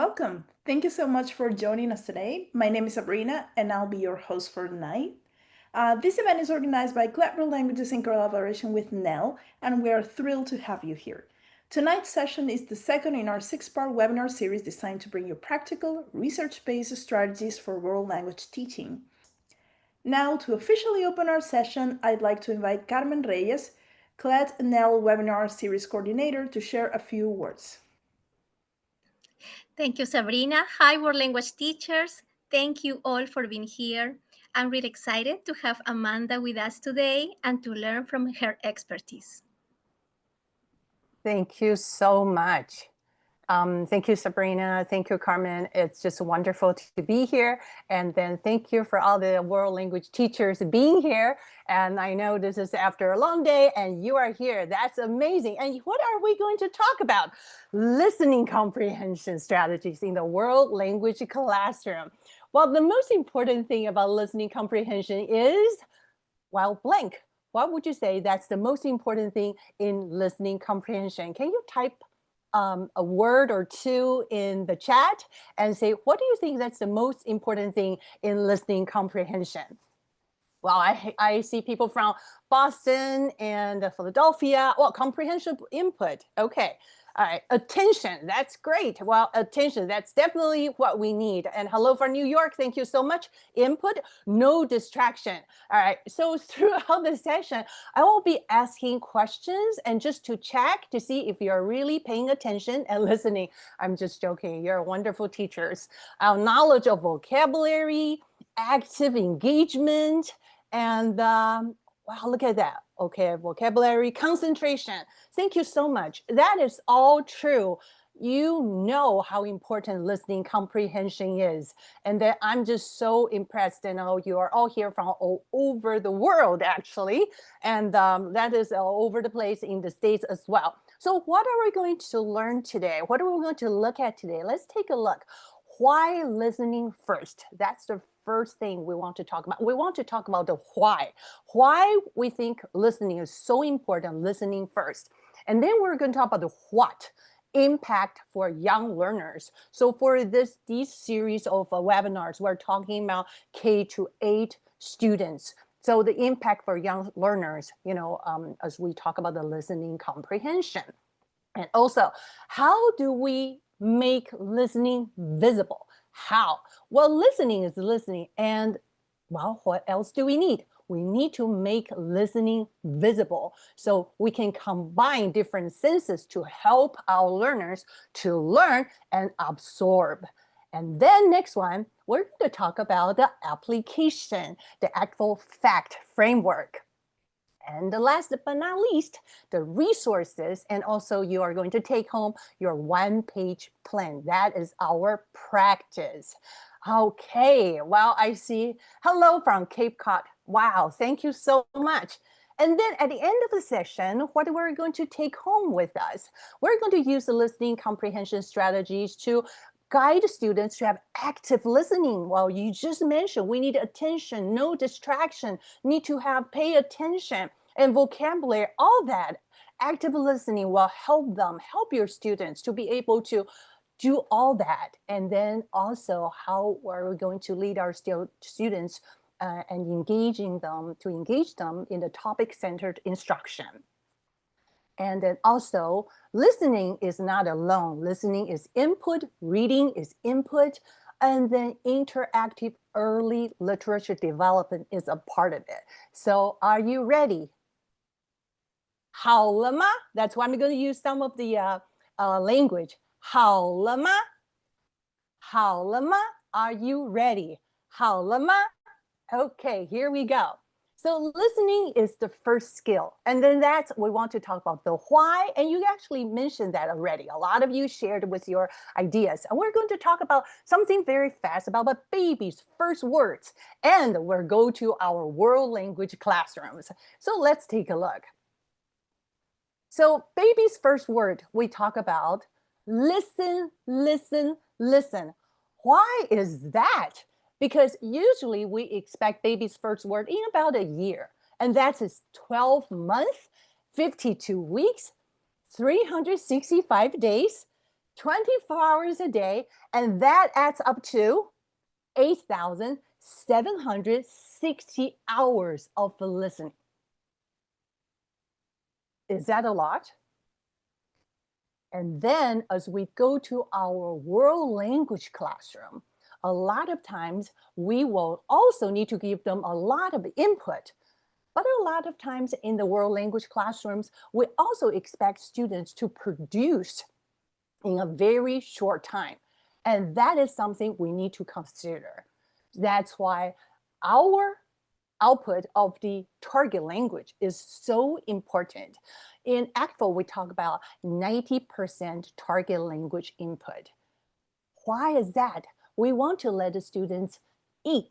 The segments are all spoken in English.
welcome. Thank you so much for joining us today. My name is Sabrina, and I'll be your host for tonight. This event is organized by Klett Languages in collaboration with NNELL, and we are thrilled to have you here. Tonight's session is the second in our six-part webinar series designed to bring you practical, research-based strategies for world language teaching. Now, to officially open our session, I'd like to invite Carmen Reyes, Klett NNELL Webinar Series Coordinator, to share a few words. Thank you, Sabrina. Hi, world language teachers. Thank you all for being here. I'm really excited to have Amanda with us today and to learn from her expertise. Thank you so much. Thank you, Sabrina. Thank you, Carmen. It's just wonderful to be here. And then thank you for all the world language teachers being here. And I know this is after a long day and you are here. That's amazing. And what are we going to talk about? Listening comprehension strategies in the world language classroom. Well, the most important thing about listening comprehension is, well, blank. What would you say that's the most important thing in listening comprehension? Can you type a word or two in the chat and say, what do you think that's the most important thing in listening comprehension? Well, I see people from Boston and Philadelphia. Well, comprehensive input. Okay. All right. Attention. That's great. Well, attention. That's definitely what we need. And hello from New York. Thank you so much. Input. No distraction. All right. So throughout the session, I will be asking questions and just to check to see if you're really paying attention and listening. I'm just joking. You're wonderful teachers. Our knowledge of vocabulary, active engagement, and wow, look at that. Okay, vocabulary, concentration. Thank you so much. That is all true. You know how important listening comprehension is. And then I'm just so impressed. You know, you are all here from all over the world, actually. And that is all over the place in the States as well. So what are we going to learn today? What are we going to look at today? Let's take a look. Why listening first? That's the first thing we want to talk about. We want to talk about the why. Why we think listening is so important, listening first. And then we're going to talk about the what, impact for young learners. So for these series of webinars, we're talking about K-8 students. So the impact for young learners, you know, as we talk about the listening comprehension. And also, how do we make listening visible? How? Well, listening is listening. And well, what else do we need? We need to make listening visible so we can combine different senses to help our learners to learn and absorb. And then next one, we're going to talk about the application, the actual fact framework. And the last but not least, the resources, and also you are going to take home your one-page plan. That is our practice. Okay, well, I see. Hello from Cape Cod. Wow, thank you so much. And then at the end of the session, what we're going to take home with us? We're going to use the listening comprehension strategies to guide students to have active listening. Well, you just mentioned we need attention, no distraction, need to pay attention and vocabulary, all that. Active listening will help your students to be able to do all that. And then also how are we going to lead our students and engage them in the topic-centered instruction. And then also, listening is not alone. Listening is input, reading is input, and then interactive early literature development is a part of it. So are you ready? 好了吗? That's why I'm going to use some of the language. 好了吗? 好了吗? Are you ready? 好了吗? Okay, here we go. So listening is the first skill. And then we want to talk about the why. And you actually mentioned that already. A lot of you shared with your ideas. And we're going to talk about something very fast about the baby's first words. And we'll go to our world language classrooms. So let's take a look. So baby's first word, we talk about listen, listen, listen. Why is that? Because usually we expect baby's first word in about a year. And that's 12 months, 52 weeks, 365 days, 24 hours a day, and that adds up to 8,760 hours of listening. Is that a lot? And then as we go to our world language classroom, a lot of times we will also need to give them a lot of input. But a lot of times in the world language classrooms, we also expect students to produce in a very short time. And that is something we need to consider. That's why our output of the target language is so important. In ACTFL, we talk about 90% target language input. Why is that? We want to let the students eat,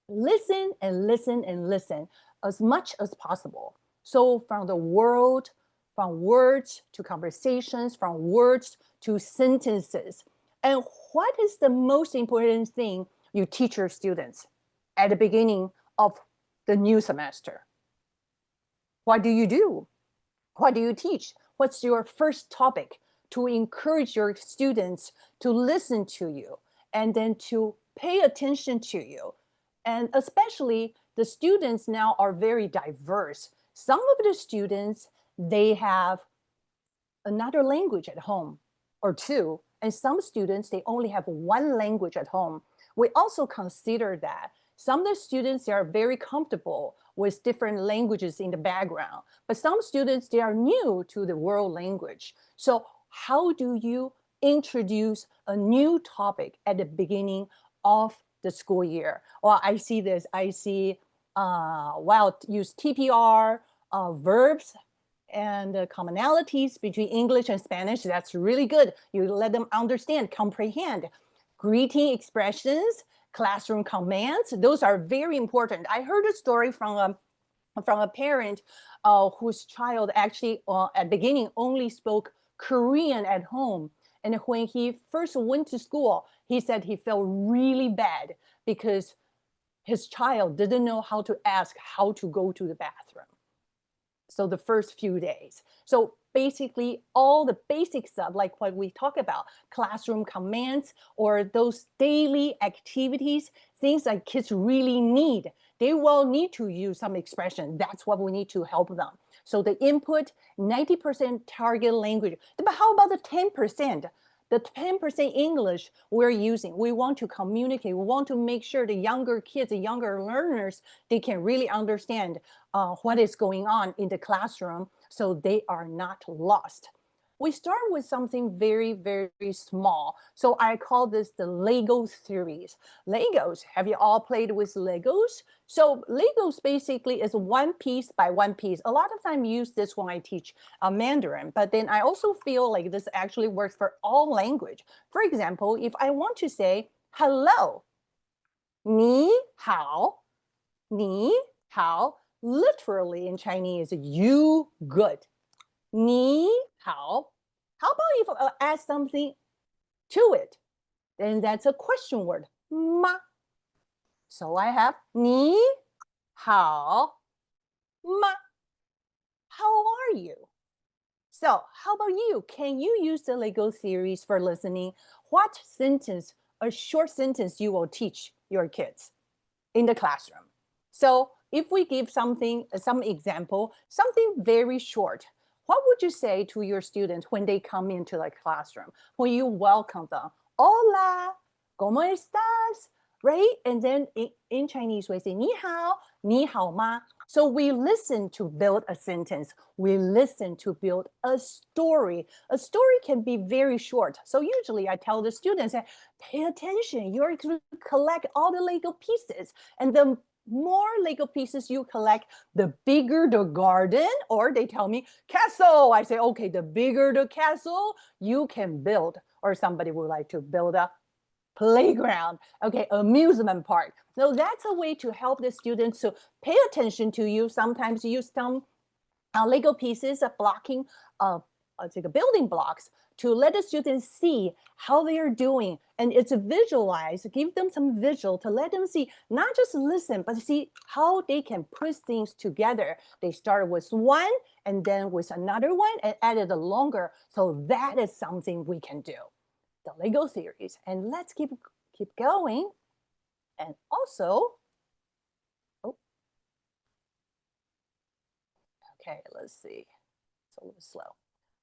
listen and listen and listen as much as possible. So from the world, from words to conversations, from words to sentences. And what is the most important thing you teach your students at the beginning of the new semester? What do you do? What do you teach? What's your first topic to encourage your students to listen to you and then to pay attention to you? And especially the students now are very diverse. Some of the students, they have another language at home or two, and some students, they only have one language at home. We also consider that some of the students, they are very comfortable with different languages in the background, but some students, they are new to the world language. So how do you introduce a new topic at the beginning of the school year? Well, I see this, I see, use TPR, verbs, and the commonalities between English and Spanish. That's really good. You let them understand, comprehend. Greeting expressions, classroom commands, those are very important. I heard a story from a parent whose child actually at the beginning only spoke Korean at home. And when he first went to school, he said he felt really bad because his child didn't know how to ask how to go to the bathroom. So the first few days. So basically all the basic stuff, like what we talk about, classroom commands or those daily activities, things that kids really need. They will need to use some expression. That's what we need to help them. So the input, 90% target language. But how about the 10%? The 10% English we're using, we want to communicate. We want to make sure the younger kids, the younger learners, they can really understand what is going on in the classroom so they are not lost. We start with something very, very small. So I call this the Lego series. Legos, have you all played with Legos? So Legos basically is one piece by one piece. A lot of time I use this when I teach Mandarin, but then I also feel like this actually works for all language. For example, if I want to say hello, 你好, 你好, literally in Chinese, you good. 你好. How about if I add something to it? Then that's a question word, 吗? So I have 你好吗? How are you? So how about you? Can you use the Lego series for listening? What sentence, a short sentence you will teach your kids in the classroom? So if we give something, some example, something very short, what would you say to your students when they come into the classroom, when you welcome them? Hola, ¿cómo estás? Right? And then in Chinese, we say, 你好, 你好吗? So we listen to build a sentence. We listen to build a story. A story can be very short. So usually I tell the students, pay attention. You're going to collect all the Lego pieces. And the more Lego pieces you collect, the bigger the garden, or they tell me castle. I say, okay, the bigger the castle you can build, or somebody would like to build a playground, okay, amusement park. So that's a way to help the students to pay attention to you. Sometimes use some Lego pieces of blocking building blocks to let the students see how they are doing. And it's visualize, give them some visual to let them see, not just listen, but see how they can put things together. They start with one and then with another one and added a longer. So that is something we can do. the Lego theories. And let's keep going. And also, oh, okay, let's see. It's a little slow.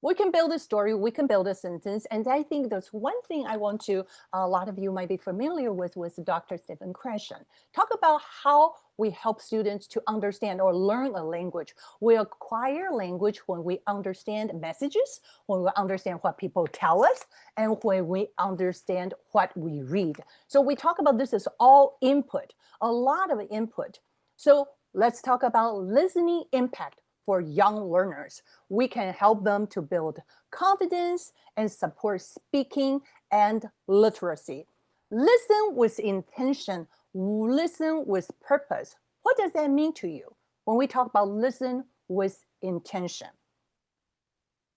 We can build a story, we can build a sentence. And I think there's one thing I want to, a lot of you might be familiar with Dr. Stephen Krashen. Talk about how we help students to understand or learn a language. We acquire language when we understand messages, when we understand what people tell us, and when we understand what we read. So we talk about this as all input, a lot of input. So let's talk about listening impact for young learners. We can help them to build confidence and support speaking and literacy. Listen with intention, listen with purpose. What does that mean to you when we talk about listen with intention?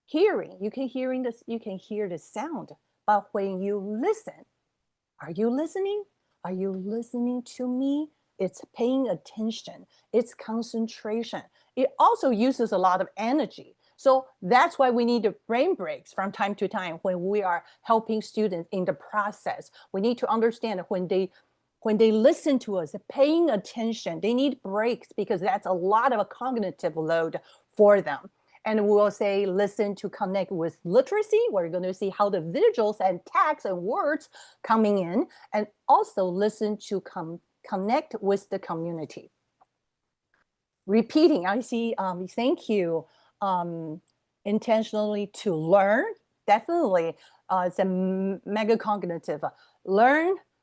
Hearing, you can hear the sound, but when you listen, are you listening? Are you listening to me? It's paying attention, it's concentration. It also uses a lot of energy. So that's why we need brain breaks from time to time when we are helping students in the process. We need to understand when they listen to us, paying attention, they need breaks because that's a lot of a cognitive load for them. And we'll say, listen to connect with literacy. We're going to see how the visuals and text and words coming in, and also listen to connect with the community. Repeating, I see, thank you. Intentionally to learn, definitely, it's a mega cognitive.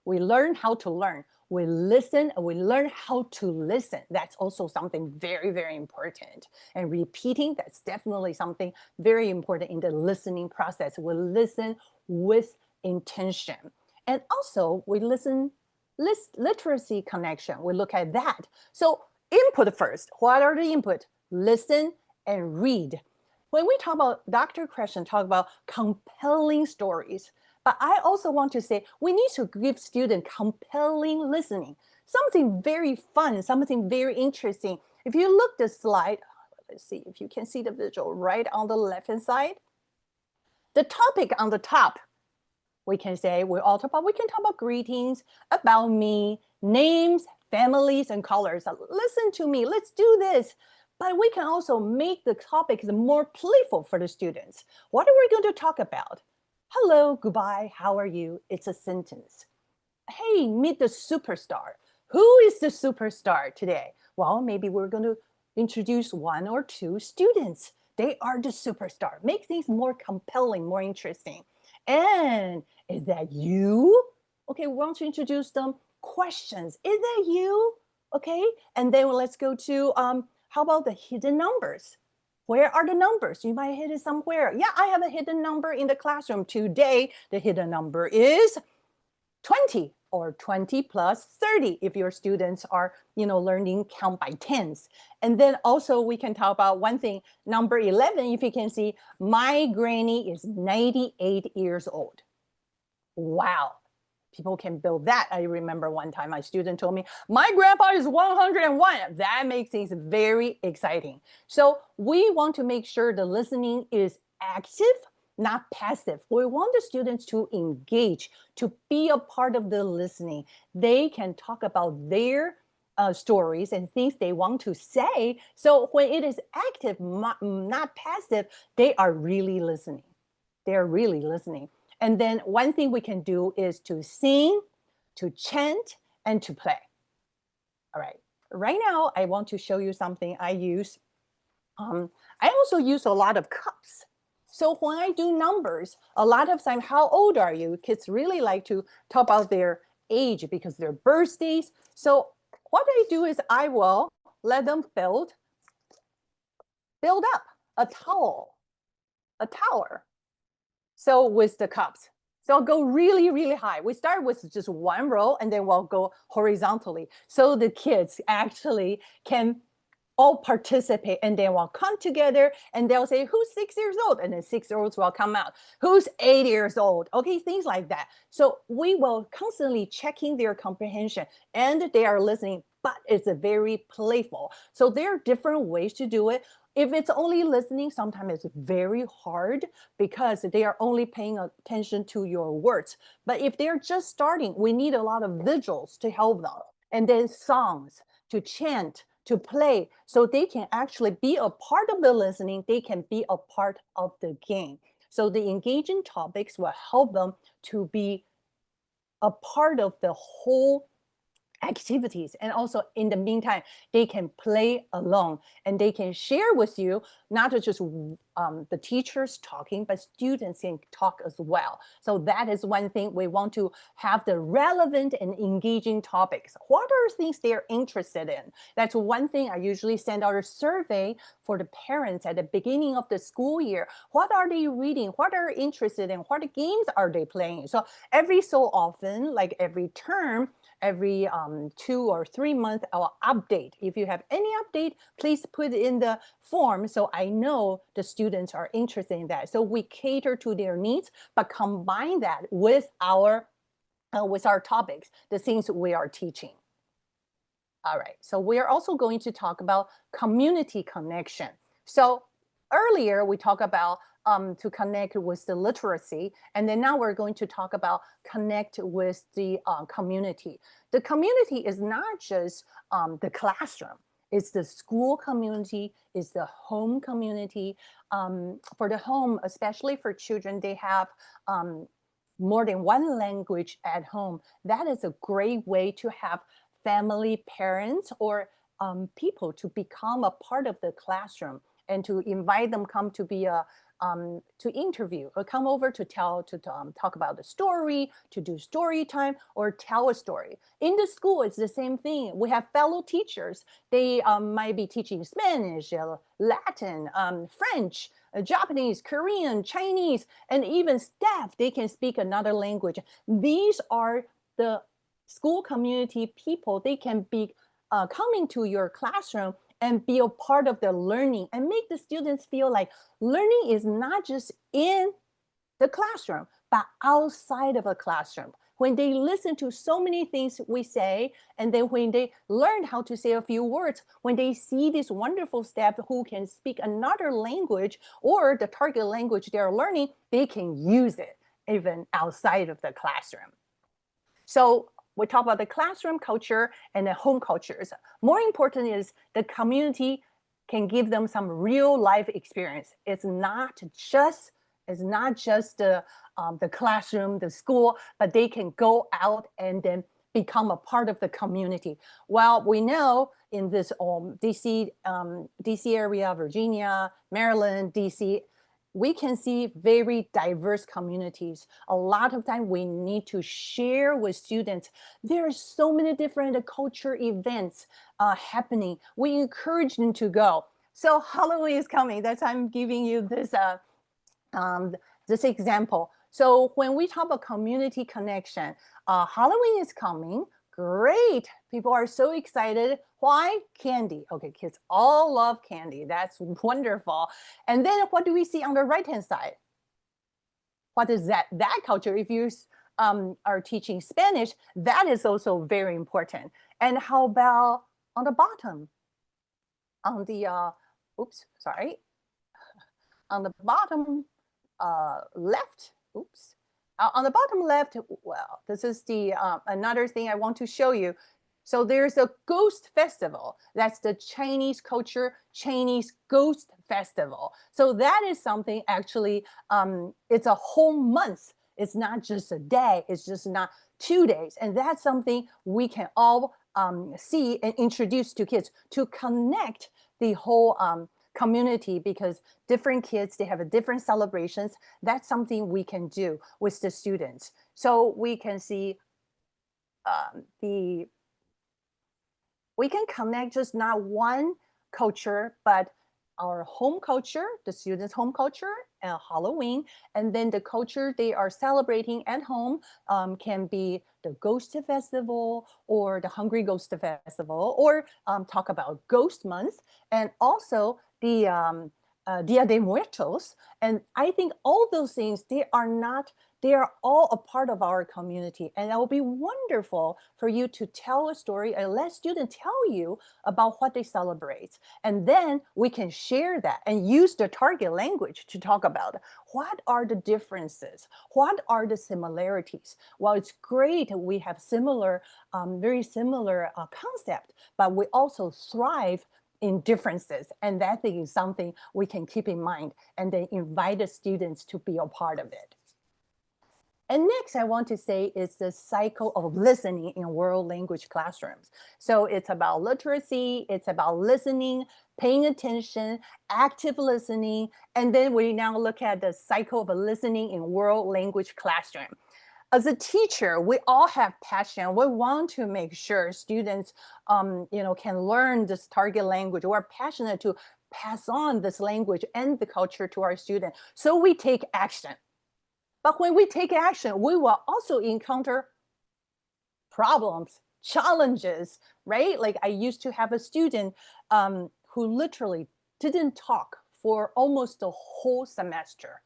We learn how to learn. We listen, and we learn how to listen. That's also something very, very important. And repeating, that's definitely something very important in the listening process. We listen with intention. And also, we listen, literacy connection. We look at that. So input first. What are the input? Listen and read. When we talk about, Dr. Krashen talk about compelling stories, but I also want to say we need to give students compelling listening, something very fun, something very interesting. If you look the slide, let's see if you can see the visual right on the left-hand side. The topic on the top, we can say, we can talk about greetings, about me, names, families, and colors. Listen to me, let's do this. But we can also make the topics more playful for the students. What are we going to talk about? Hello, goodbye, how are you? It's a sentence. Hey, meet the superstar. Who is the superstar today? Well, maybe we're going to introduce one or two students. They are the superstar. Make things more compelling, more interesting. And is that you? Okay, we want to introduce them. Questions. Is that you? Okay, and then let's go to, how about the hidden numbers? Where are the numbers? You might hit it somewhere. Yeah, I have a hidden number in the classroom. Today, the hidden number is 20 or 20 plus 30 if your students are, learning count by tens. And then also we can talk about one thing, number 11, if you can see, my granny is 98 years old. Wow. People can build that. I remember one time my student told me, my grandpa is 101. That makes things very exciting. So we want to make sure the listening is active, not passive. We want the students to engage, to be a part of the listening. They can talk about their stories and things they want to say. So when it is active, not passive, they are really listening. They're really listening. And then one thing we can do is to sing, to chant, and to play. All right. Right now, I want to show you something I use. I also use a lot of cups. So when I do numbers, a lot of time, how old are you? Kids really like to talk about their age because their birthdays. So what I do is I will let them build up a tower. So with the cups. So I'll go really, really high. We start with just one row and then we'll go horizontally. So the kids actually can all participate and then we'll come together and they'll say, who's 6 years old? And then 6-year-olds will come out. Who's 8 years old? Okay, things like that. So we will constantly checking their comprehension and they are listening, but it's a very playful. So there are different ways to do it. If it's only listening, sometimes it's very hard because they are only paying attention to your words. But if they're just starting, we need a lot of visuals to help them. And then songs to chant, to play, so they can actually be a part of the listening. They can be a part of the game. So the engaging topics will help them to be a part of the whole activities. And also in the meantime, they can play along and they can share with you, not just the teachers talking, but students can talk as well. So that is one thing we want to have, the relevant and engaging topics. What are things they're interested in? That's one thing I usually send out a survey for the parents at the beginning of the school year. What are they reading? What are they interested in? What games are they playing? So every so often, like every term, every 2 or 3 months, I'll update. If you have any update, please put it in the form so I know the students are interested in that. So we cater to their needs, but combine that with our topics, the things we are teaching. All right, so we are also going to talk about community connection. So earlier we talked about to connect with the literacy, and then now we're going to talk about connect with the community. The community is not just the classroom. It's the school community, it's the home community. For the home, especially for children, they have more than one language at home. That is a great way to have family, parents, or people to become a part of the classroom and to invite them come to be a to interview or come over to talk about the story, to do story time or tell a story. In the school, it's the same thing. We have fellow teachers. They might be teaching Spanish, Latin, French, Japanese, Korean, Chinese, and even staff. They can speak another language. These are the school community people. They can be coming to your classroom and be a part of the learning and make the students feel like learning is not just in the classroom, but outside of a classroom. When they listen to so many things we say, and then when they learn how to say a few words, when they see this wonderful staff who can speak another language or the target language they're learning, they can use it even outside of the classroom. So we talk about the classroom culture and the home cultures. More important is the community can give them some real life experience. It's not just the classroom, the school, but they can go out and then become a part of the community. Well, we know in this DC area, Virginia, Maryland, DC, we can see very diverse communities. A lot of time we need to share with students. There are so many different culture events happening. We encourage them to go. So Halloween is coming. That's why I'm giving you this this example. So when we talk about community connection, Halloween is coming. Great. People are so excited. Why? Candy. Okay, kids all love candy. That's wonderful. And then what do we see on the right-hand side? What is that? That culture, if you are teaching Spanish, that is also very important. And how about on the bottom? On the, oops, sorry. On the bottom left, oops. On the bottom left, well, this is the another thing I want to show you. So there's a ghost festival. That's the Chinese culture, Chinese ghost festival. So that is something actually, it's a whole month. It's not just a day, it's just not 2 days. And that's something we can all see and introduce to kids to connect the whole community, because different kids, they have a different celebrations. That's something we can do with the students. So we can see we can connect just not one culture, but our home culture, the students' home culture, and Halloween, and then the culture they are celebrating at home can be the Ghost Festival or the Hungry Ghost Festival, or talk about Ghost Month, and also the Dia de Muertos. And I think all those things, they are not They are all a part of our community, and it will be wonderful for you to tell a story and let students tell you about what they celebrate. And then we can share that and use the target language to talk about what are the differences, what are the similarities. Well, it's great we have similar, very similar concept, but we also thrive in differences. And that is something we can keep in mind and then invite the students to be a part of it. And next, I want to say is the cycle of listening in world language classrooms. So it's about literacy, it's about listening, paying attention, active listening, and then we now look at the cycle of listening in world language classroom. As a teacher, we all have passion. We want to make sure students can learn this target language. We're passionate to pass on this language and the culture to our students. So we take action. But when we take action, we will also encounter problems, challenges, right? Like I used to have a student who literally didn't talk for almost the whole semester.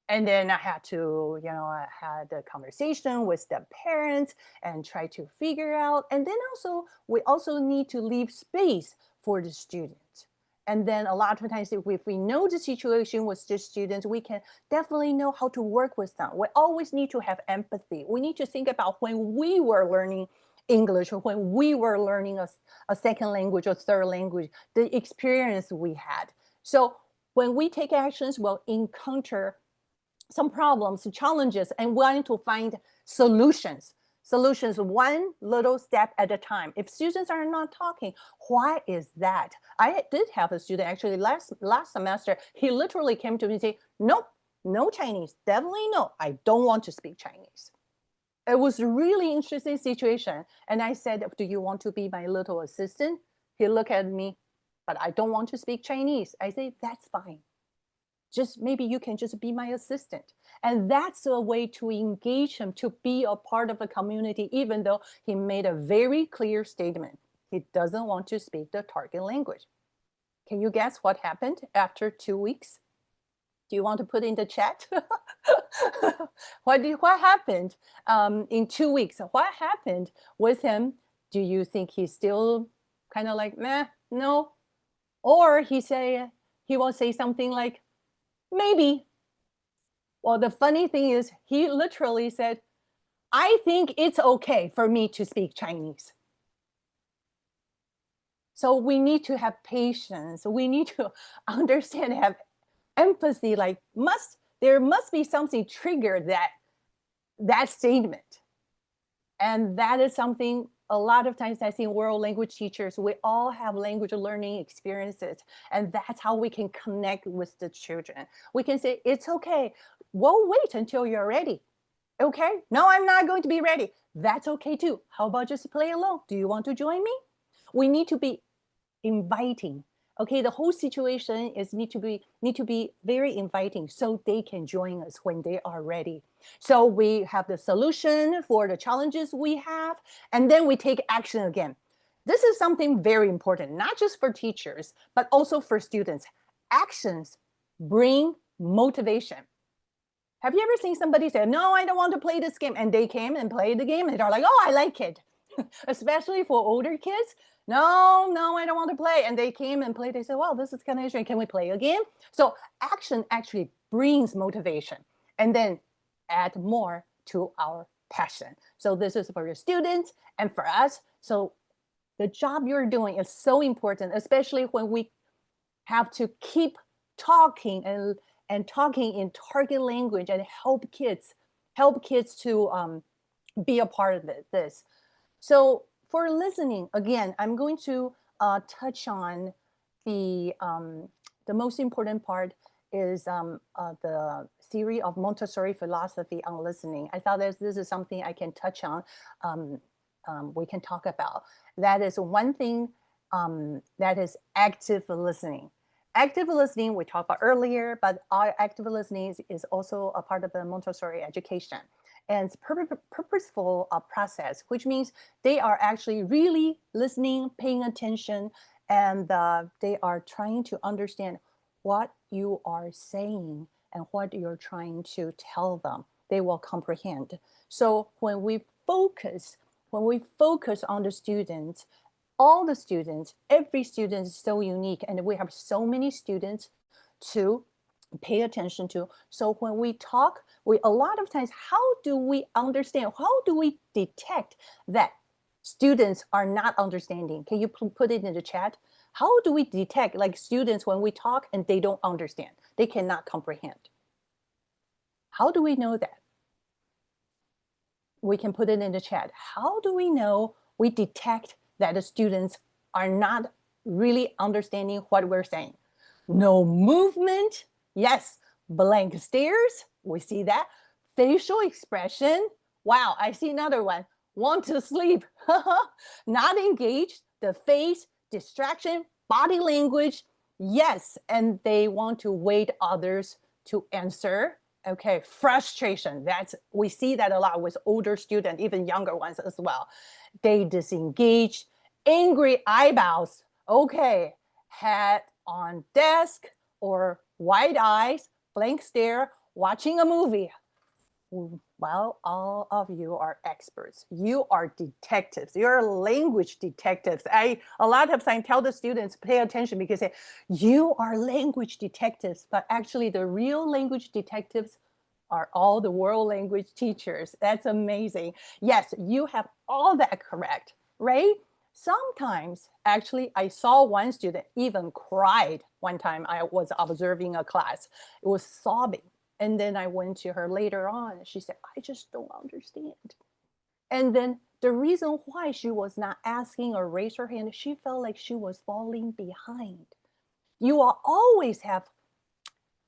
And then I had to, I had a conversation with the parents and try to figure out. And then also, we also need to leave space for the students. And then a lot of times, if we know the situation with the students, we can definitely know how to work with them. We always need to have empathy. We need to think about when we were learning English or when we were learning a second language or third language, the experience we had. So when we take actions, we'll encounter some problems, challenges, and wanting to find solutions. Solutions one little step at a time. If students are not talking, why is that? I did have a student actually last semester. He literally came to me and said, nope, no Chinese, definitely no. I don't want to speak Chinese. It was a really interesting situation. And I said, do you want to be my little assistant? He looked at me, but I don't want to speak Chinese. I say, that's fine. Just maybe you can just be my assistant. And that's a way to engage him to be a part of a community, even though he made a very clear statement. He doesn't want to speak the target language. Can you guess what happened after 2 weeks? Do you want to put in the chat? What happened in 2 weeks? What happened with him? Do you think he's still kind of like, meh, no? Or he will say something like, maybe. Well, the funny thing is he literally said, I think it's okay for me to speak Chinese. So we need to have patience. We need to understand, have empathy, like there must be something triggered that statement. And that is something a lot of times I see world language teachers, we all have language learning experiences, and that's how we can connect with the children. We can say, it's okay, we'll wait until you're ready. Okay, no, I'm not going to be ready. That's okay too. How about just play along? Do you want to join me? We need to be inviting. Okay, the whole situation is need to be very inviting so they can join us when they are ready. So we have the solution for the challenges we have, and then we take action again. This is something very important, not just for teachers, but also for students. Actions bring motivation. Have you ever seen somebody say, no, I don't want to play this game, and they came and played the game, and they're like, oh, I like it. Especially for older kids. No, I don't want to play. And they came and played. They said, well, this is kind of interesting. Can we play again? So action actually brings motivation and then add more to our passion. So this is for your students and for us. So the job you're doing is so important, especially when we have to keep talking and talking in target language and help kids to be a part of this. So for listening, again, I'm going to touch on the most important part is the theory of Montessori philosophy on listening. I thought this is something I can touch on. We can talk about. That is one thing that is active listening. Active listening we talked about earlier, but our active listening is also a part of the Montessori education. And it's purposeful process, which means they are actually really listening, paying attention, and they are trying to understand what you are saying and what you're trying to tell them. They will comprehend. So when we focus on the students, all the students, every student is so unique, and we have so many students to pay attention to. So when we talk, a lot of times, how do we understand? How do we detect that students are not understanding? Can you put it in the chat? How do we detect, like, students when we talk and they don't understand, they cannot comprehend? How do we know that? We can put it in the chat. How do we know, we detect that the students are not really understanding what we're saying? No movement. Yes. Blank stares. We see that. Facial expression. Wow, I see another one. Want to sleep. Not engaged. The face, distraction, body language. Yes. And they want to wait others to answer. Okay, frustration. We see that a lot with older students, even younger ones as well. They disengage, angry eyebrows. Okay, head on desk or wide eyes, blank stare, watching a movie. Well, all of you are experts. You are detectives. You're language detectives. A lot of times tell the students, pay attention, because you are language detectives, but actually the real language detectives are all the world language teachers. That's amazing. Yes, you have all that correct, right? Sometimes, actually, I saw one student even cried one time. I was observing a class. It was sobbing. And then I went to her later on. She said, I just don't understand. And then the reason why she was not asking or raise her hand, she felt like she was falling behind. You will always have,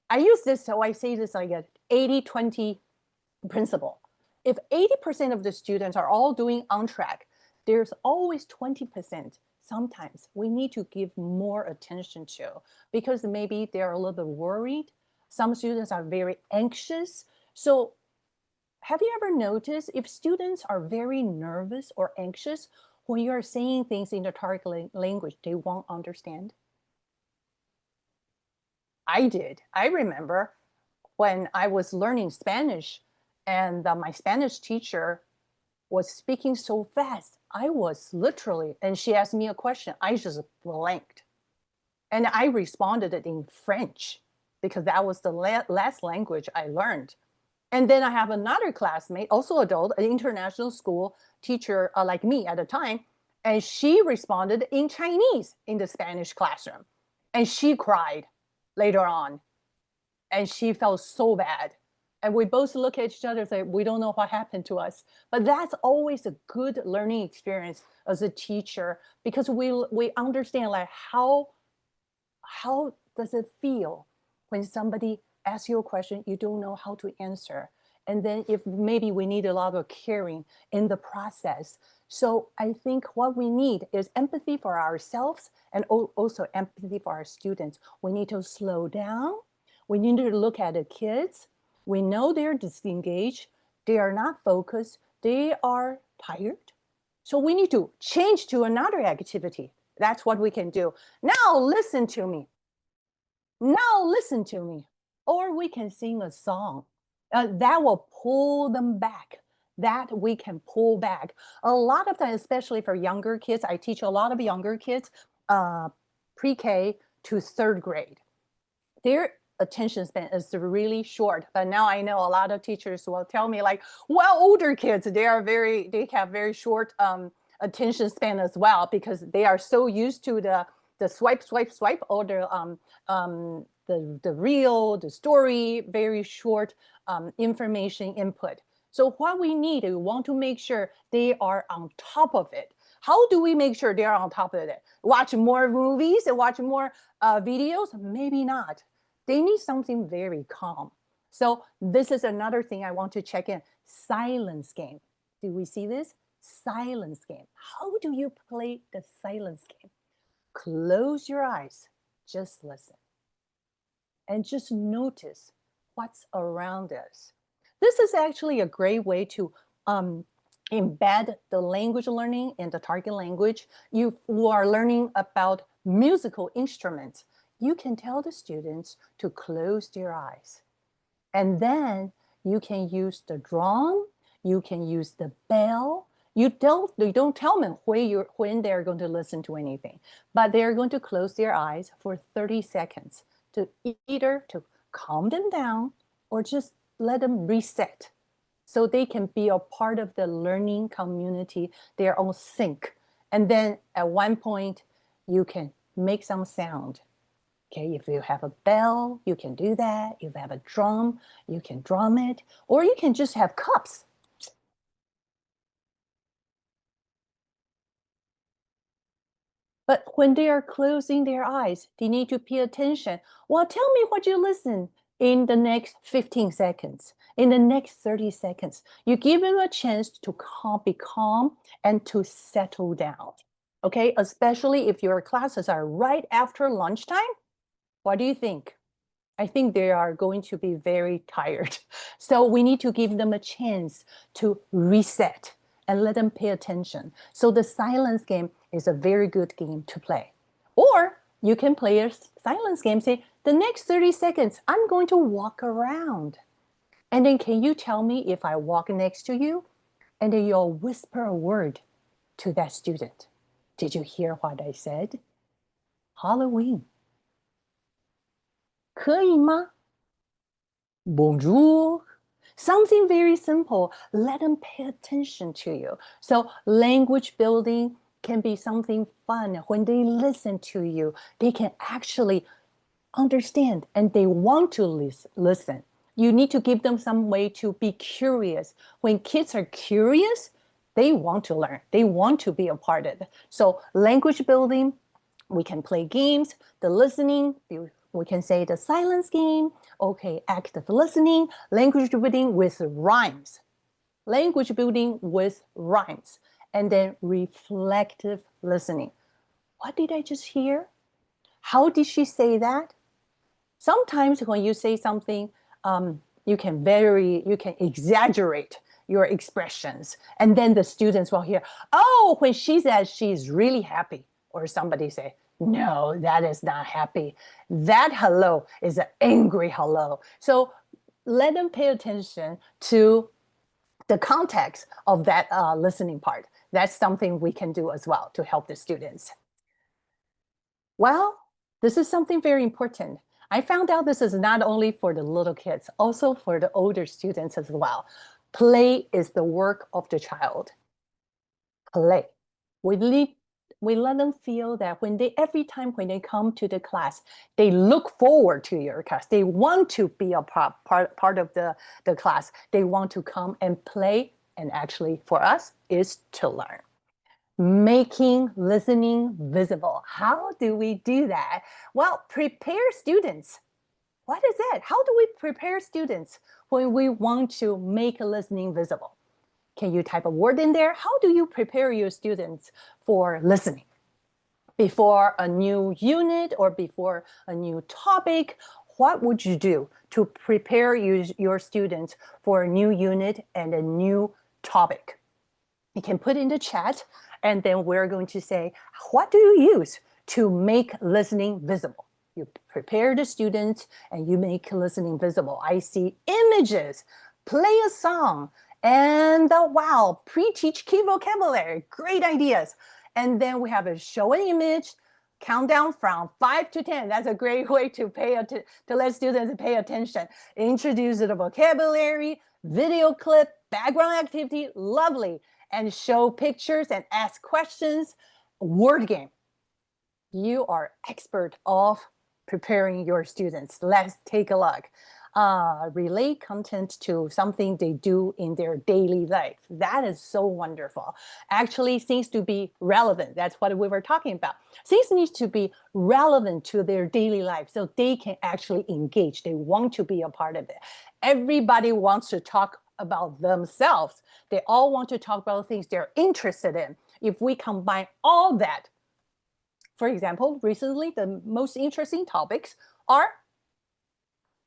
I use this, so I say this like an 80-20 principle. If 80% of the students are all doing on track, there's always 20% sometimes we need to give more attention to, because maybe they're a little bit worried. Some students are very anxious. So have you ever noticed if students are very nervous or anxious, when you're saying things in the target language, they won't understand? I did. I remember when I was learning Spanish, and my Spanish teacher was speaking so fast. I was literally, and she asked me a question, I just blanked. And I responded it in French, because that was the last language I learned. And then I have another classmate, also adult, an international school teacher like me at the time, and she responded in Chinese in the Spanish classroom. And she cried later on, and she felt so bad. And we both look at each other and say, we don't know what happened to us. But that's always a good learning experience as a teacher, because we understand, like, how does it feel when somebody asks you a question you don't know how to answer? And then if maybe we need a lot of caring in the process. So I think what we need is empathy for ourselves, and also empathy for our students. We need to slow down. We need to look at the kids. We know they're disengaged. They are not focused. They are tired. So we need to change to another activity. That's what we can do. Now listen to me. Now listen to me. Or we can sing a song that will pull them back. That we can pull back. A lot of times, especially for younger kids, I teach a lot of younger kids, pre-K to third grade. Their attention span is really short. But now I know a lot of teachers will tell me, like, well, older kids, they have very short attention span as well, because they are so used to the swipe, or the reel, the story, very short information input. So what we need, we want to make sure they are on top of it. How do we make sure they're on top of it? Watch more movies and watch more videos? Maybe not. They need something very calm. So this is another thing I want to check in. Silence game. Do we see this? Silence game. How do you play the silence game? Close your eyes. Just listen. And just notice what's around us. This is actually a great way to embed the language learning in the target language. You are learning about musical instruments. You can tell the students to close their eyes. And then you can use the drum, you can use the bell. You don't tell them when they're going to listen to anything, but they're going to close their eyes for 30 seconds to either to calm them down or just let them reset so they can be a part of the learning community, their own sync. And then at one point, you can make some sound. Okay, if you have a bell, you can do that. If you have a drum, you can drum it, or you can just have cups. But when they are closing their eyes, they need to pay attention. Well, tell me what you listen in the next 15 seconds, in the next 30 seconds. You give them a chance to be calm and to settle down. Okay, especially if your classes are right after lunchtime. What do you think? I think they are going to be very tired. So we need to give them a chance to reset and let them pay attention. So the silence game is a very good game to play. Or you can play a silence game, say, the next 30 seconds, I'm going to walk around. And then can you tell me if I walk next to you? And then you'll whisper a word to that student. Did you hear what I said? Halloween. 可以吗? Bonjour. Something very simple. Let them pay attention to you. So language building can be something fun. When they listen to you, they can actually understand and they want to listen. You need to give them some way to be curious. When kids are curious, they want to learn. They want to be a part of it. So language building, we can play games. The listening, we can say the silence game. Okay, active listening, language building with rhymes. Language building with rhymes. And then reflective listening. What did I just hear? How did she say that? Sometimes when you say something, you can exaggerate your expressions. And then the students will hear, oh, when she says she's really happy, or somebody say, no, that is not happy. That hello is an angry hello. So let them pay attention to the context of that listening part. That's something we can do as well to help the students. Well, this is something very important. I found out this is not only for the little kids, also for the older students as well. Play is the work of the child. Play. We let them feel that every time when they come to the class, they look forward to your class. They want to be a part of the class. They want to come and play. And actually for us is to learn. Making listening visible. How do we do that? Well, prepare students. What is it? How do we prepare students when we want to make listening visible? Can you type a word in there? How do you prepare your students for listening? Before a new unit or before a new topic, what would you do to prepare your students for a new unit and a new topic? You can put in the chat, and then we're going to say, what do you use to make listening visible? You prepare the students and you make listening visible. I see images, play a song, and wow, pre-teach key vocabulary, great ideas. And then we have a show an image, countdown from 5 to 10. That's a great way to let students pay attention. Introduce the vocabulary, video clip, background activity, lovely. And show pictures and ask questions. Word game. You are expert of preparing your students. Let's take a look. Relate content to something they do in their daily life. That is so wonderful. Actually, things to be relevant. That's what we were talking about. Things need to be relevant to their daily life so they can actually engage. They want to be a part of it. Everybody wants to talk about themselves. They all want to talk about things they're interested in. If we combine all that, for example, recently the most interesting topics are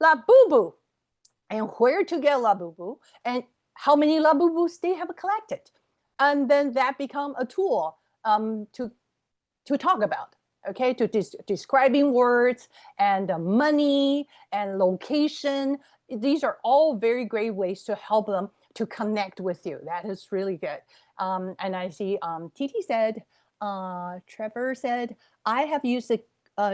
Labubu and where to get Labubu and how many Labubus they have collected. And then that become a tool to talk about. okay, to describing words and money and location. These are all very great ways to help them to connect with you. That is really good. And I see Titi said, Trevor said, I have used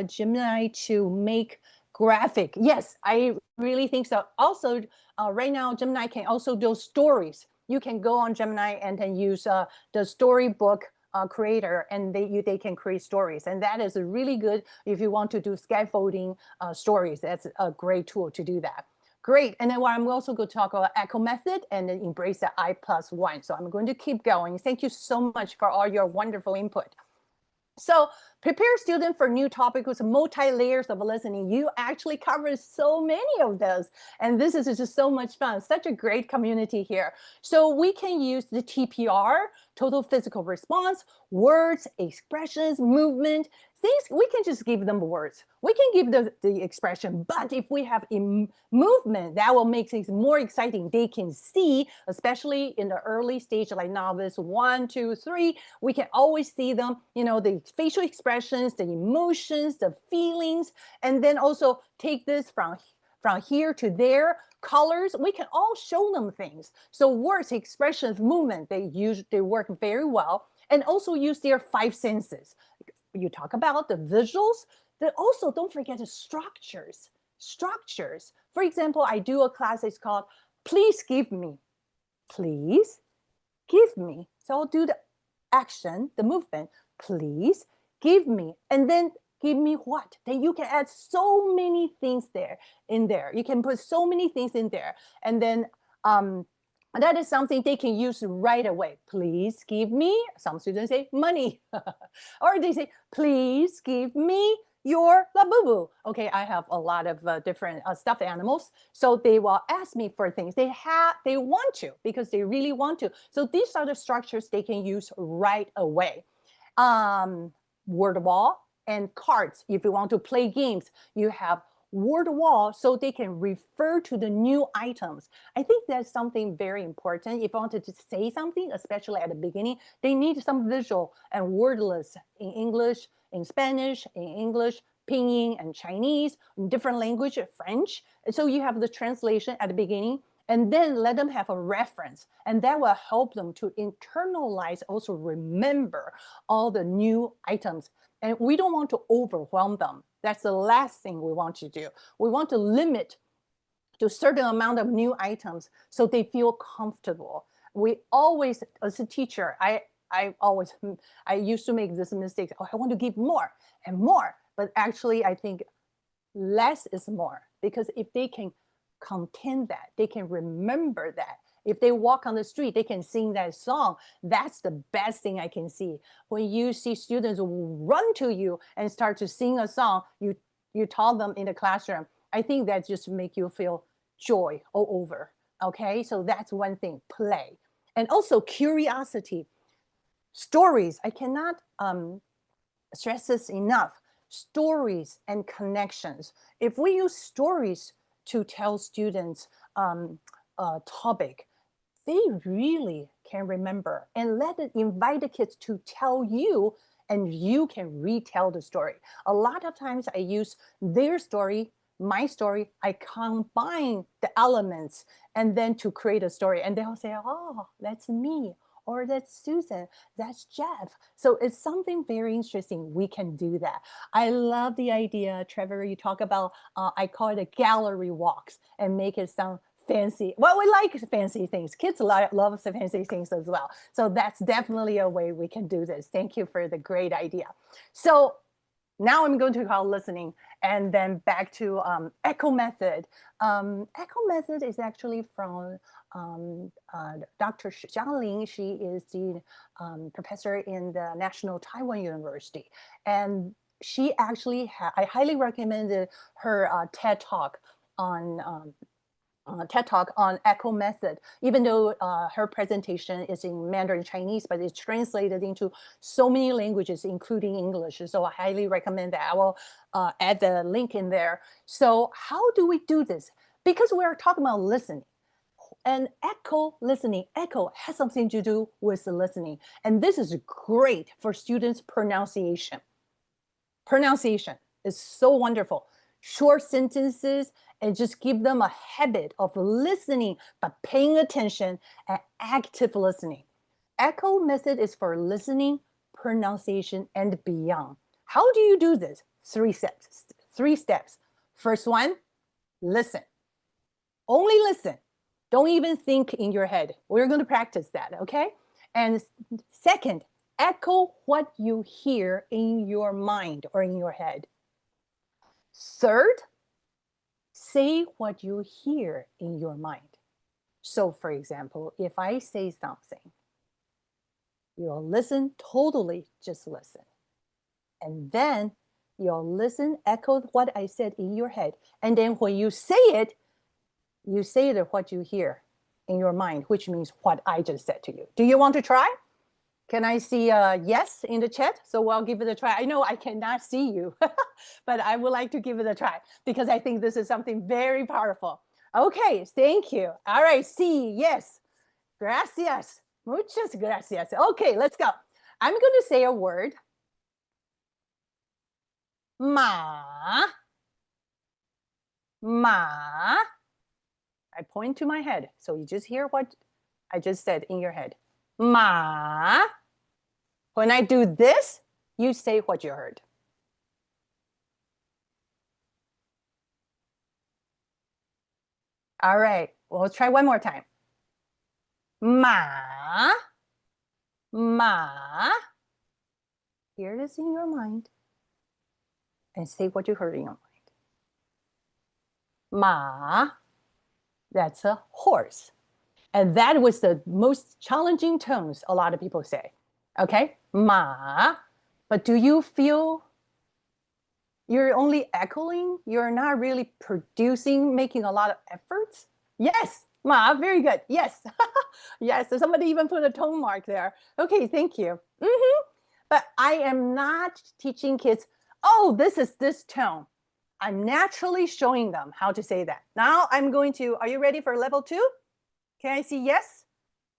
Gemini to make graphic. Yes, I really think so. Also, right now, Gemini can also do stories. You can go on Gemini and then use the storybook creator, and they can create stories, and that is really good if you want to do scaffolding stories. That's a great tool to do that. Great. And then I'm also going to talk about echo method and then embrace the I+1. So I'm going to keep going. Thank you so much for all your wonderful input. So prepare students for new topics with multi-layers of listening. You actually cover so many of those. And this is just so much fun. Such a great community here. So we can use the TPR, total physical response, words, expressions, movement, things. We can just give them words. We can give the expression, but if we have a movement, that will make things more exciting. They can see, especially in the early stage, like novice 1, 2, 3, we can always see them, you know, the facial expressions, the emotions, the feelings, and then also take this from here to there, colors, we can all show them things. So words, expressions, movement, they work very well, and also use their 5 senses. You talk about the visuals, then also don't forget the structures. Structures. For example, I do a class, it's called Please Give Me. Please give me. So I'll do the action, the movement. Please give me. And then give me what? Then you can add so many things in there. You can put so many things in there. And then that is something they can use right away. Please give me, some students say money. Or they say, please give me your labubu. Okay, I have a lot of different stuffed animals. So they will ask me for things. They want to, because they really want to. So these are the structures they can use right away. Word wall and cards. If you want to play games, you have word wall, so they can refer to the new items. I think that's something very important. If you wanted to say something, especially at the beginning, they need some visual and wordless in English, in Spanish, in English, Pinyin and Chinese, different language, French. So you have the translation at the beginning, and then let them have a reference, and that will help them to internalize, also remember all the new items. And we don't want to overwhelm them. That's the last thing we want to do. We want to limit to a certain amount of new items so they feel comfortable. We always, as a teacher, I used to make this mistake. Oh, I want to give more and more. But actually, I think less is more, because if they can contain that, they can remember that. If they walk on the street, they can sing that song. That's the best thing I can see. When you see students run to you and start to sing a song, you taught them in the classroom, I think that just make you feel joy all over. Okay, so that's one thing, play. And also curiosity. Stories, I cannot stress this enough. Stories and connections. If we use stories to tell students a topic, they really can remember, and invite the kids to tell you, and you can retell the story. A lot of times I use their story, my story, I combine the elements and then to create a story, and they'll say, oh, that's me, or that's Susan, that's Jeff. So it's something very interesting. We can do that. I love the idea, Trevor, you talk about, I call it a gallery walks, and make it sound fancy. Well, we like fancy things. Kids love fancy things as well. So that's definitely a way we can do this. Thank you for the great idea. So now I'm going to call listening, and then back to echo method. Echo method is actually from Dr. Xiang. She is the professor in the National Taiwan University. And she actually, I highly recommended her TED Talk on echo method, even though her presentation is in Mandarin Chinese, but it's translated into so many languages, including English. So I highly recommend that. I will add the link in there. So how do we do this? Because we're talking about listening. And listening has something to do with the listening. And this is great for students' pronunciation. pronunciation is so wonderful. Short sentences, and just give them a habit of listening, but paying attention and active listening. Echo method is for listening, pronunciation, and beyond. How do you do this? 3 steps. 3 steps. First one, listen. Only listen. Don't even think in your head. We're going to practice that, okay? And second, echo what you hear in your mind or in your head. Third, say what you hear in your mind. So for example, if I say something, you'll listen totally, just listen. And then you'll listen, echo what I said in your head. And then when you say it what you hear in your mind, which means what I just said to you. Do you want to try? Can I see a yes in the chat? So I'll give it a try. I know I cannot see you, but I would like to give it a try because I think this is something very powerful. Okay, thank you. All right, see, yes. Gracias. Muchas gracias. Okay, let's go. I'm going to say a word. Ma. Ma. I point to my head. So you just hear what I just said in your head. Ma. When I do this, you say what you heard. All right, we'll try one more time. Ma. Ma. Hear this in your mind and say what you heard in your mind. Ma. That's a horse. And that was the most challenging tones a lot of people say. Okay, ma. But do you feel you're only echoing? You're not really producing, making a lot of efforts? Yes, ma, very good. Yes, yes. So somebody even put a tone mark there. Okay, thank you. But I am not teaching kids, oh, this is this tone. I'm naturally showing them how to say that. Now I'm going to, are you ready for level 2? Can I see yes?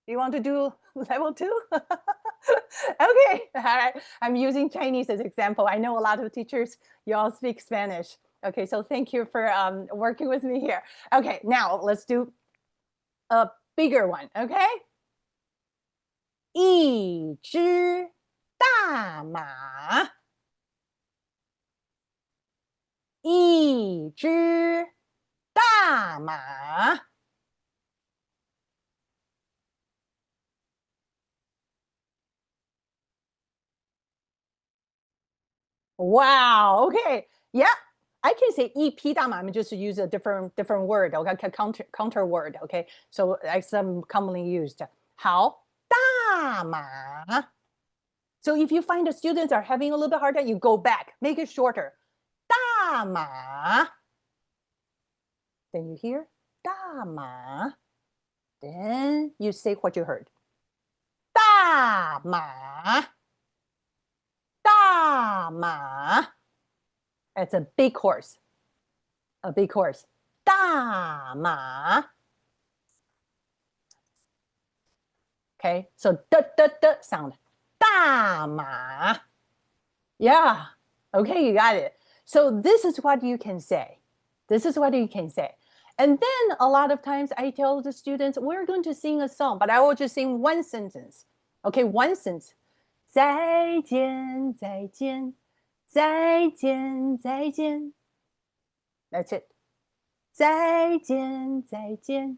Do you want to do level 2? Okay, all right. I'm using Chinese as example. I know a lot of teachers, you all speak Spanish. Okay, so thank you for working with me here. Okay, now let's do a bigger one, okay? 一只大马。一只大马。Wow, okay. Yeah, I can say 一匹大马, just use a different word, okay, counter word, okay? So like some commonly used. 好大马. So if you find the students are having a little bit hard time, you go back, make it shorter. 大马. Then you hear 大马. Then you say what you heard. 大马. 大马. It's a big horse. A big horse. 大马. Okay, so the sound. 大马. Yeah. Okay, you got it. So this is what you can say. This is what you can say. And then a lot of times I tell the students, we're going to sing a song, but I will just sing one sentence. Okay, one sentence. 再见再见再见再见 That's it. 再见再见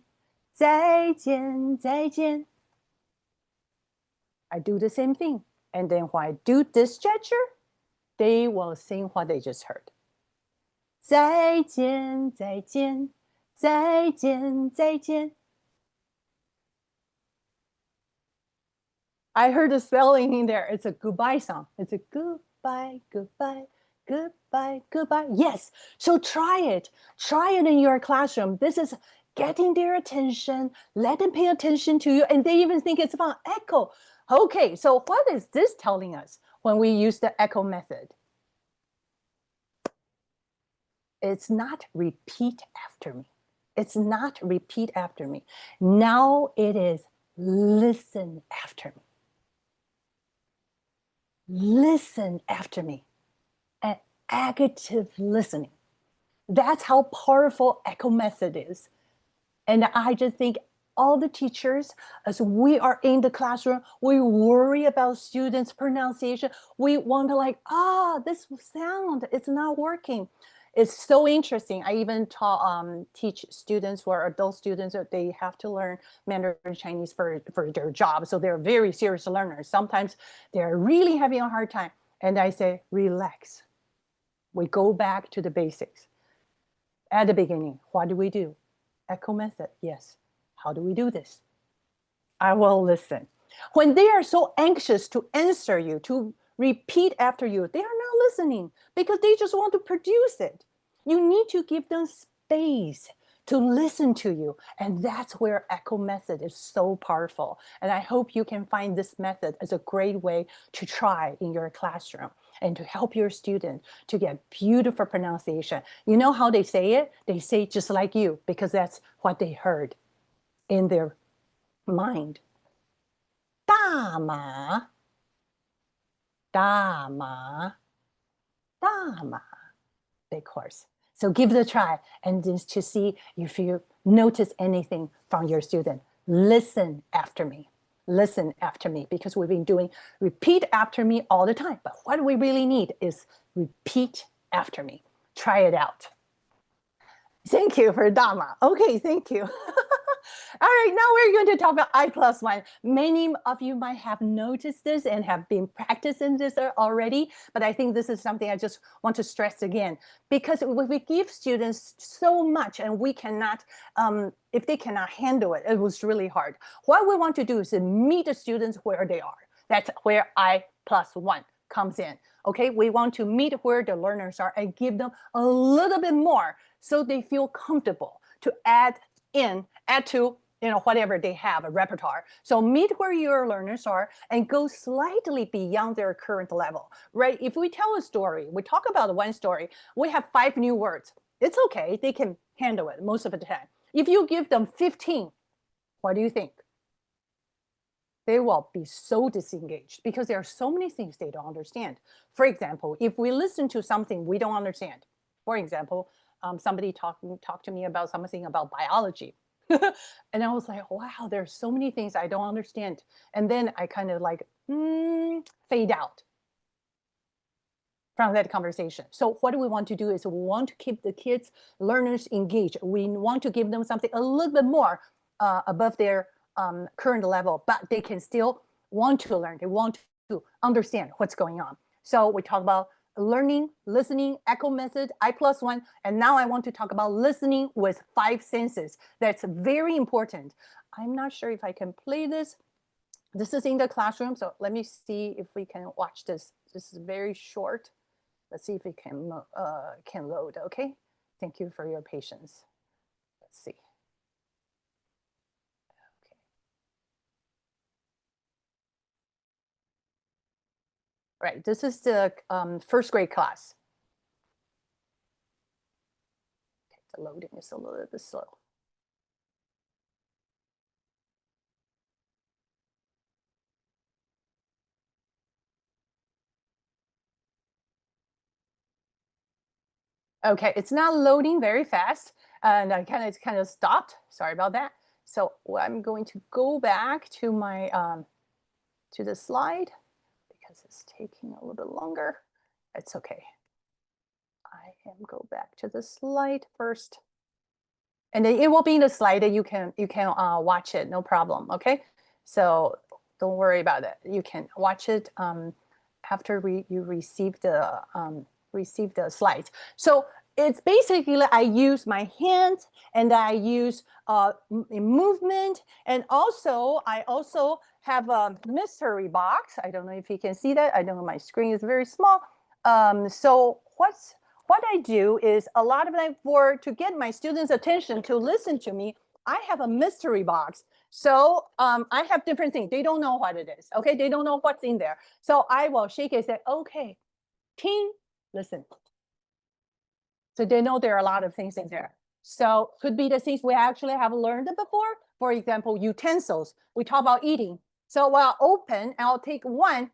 再见再见 I do the same thing. And then when I do this gesture, they will sing what they just heard. 再见再见再见再见 I heard a spelling in there. It's a goodbye song. It's a goodbye, goodbye, goodbye, goodbye. Yes. So try it. Try it in your classroom. This is getting their attention. Let them pay attention to you. And they even think it's about echo. Okay. So what is this telling us when we use the echo method? It's not repeat after me. It's not repeat after me. Now it is listen after me. Listen after me and active listening. That's how powerful echo method is. And I just think all the teachers, as we are in the classroom, we worry about students' pronunciation. We want to this sound, it's not working. It's so interesting. I even teach students who are adult students that they have to learn Mandarin Chinese for their job. So they're very serious learners. Sometimes they're really having a hard time. And I say, relax. We go back to the basics. At the beginning, what do we do? Echo method, yes. How do we do this? I will listen. When they are so anxious to answer you, to repeat after you, they are not listening because they just want to produce it. You need to give them space to listen to you. And that's where echo method is so powerful. And I hope you can find this method as a great way to try in your classroom and to help your student to get beautiful pronunciation. You know how they say it? They say just like you because that's what they heard in their mind. 大麻, 大麻, 大麻. Big horse. So give it a try and just to see if you notice anything from your student. Listen after me. Listen after me because we've been doing repeat after me all the time. But what we really need is repeat after me. Try it out. Thank you for Dama. Okay, thank you. All right, now we're going to talk about I+1. Many of you might have noticed this and have been practicing this already, but I think this is something I just want to stress again, because we give students so much and we cannot, if they cannot handle it, it was really hard. What we want to do is meet the students where they are. That's where I+1 comes in. Okay, we want to meet where the learners are and give them a little bit more so they feel comfortable to add to whatever they have, a repertoire. So meet where your learners are and go slightly beyond their current level, right? If we tell a story, we talk about one story, we have 5 new words. It's okay, they can handle it most of the time. If you give them 15, what do you think? They will be so disengaged because there are so many things they don't understand. For example, if we listen to something we don't understand, for example, somebody talked to me about something about biology. And I was like, wow, there's so many things I don't understand. And then I kind of fade out from that conversation. So what we want to do is we want to keep the kids, learners engaged. We want to give them something a little bit more above their current level, but they can still want to learn. They want to understand what's going on. So we talk about learning, listening, echo method, I+1, and now I want to talk about listening with 5 senses. That's very important. I'm not sure if I can play this. This is in the classroom, so let me see if we can watch this. This is very short. Let's see if it can load, okay? Thank you for your patience. Let's see. Right, this is the 1st grade class. Okay, the loading is a little bit slow. Okay, it's not loading very fast, and I kind of stopped. Sorry about that. So I'm going to go back to my to the slide because it's taking a little bit longer. It's okay. I am go back to the slide first, and then it will be in the slide that you can watch it, no problem. Okay, so don't worry about it. You can watch it after you receive the slides. So it's basically I use my hands and I use movement, and I also have a mystery box. I don't know if you can see that. I don't know, my screen is very small. So what I do is a lot of time to get my students' attention to listen to me, I have a mystery box. So I have different things. They don't know what it is. Okay, they don't know what's in there. So I will shake it and say, okay, ting, listen. So they know there are a lot of things in there. So could be the things we actually have learned before. For example, utensils. We talk about eating. So while open, I'll take 1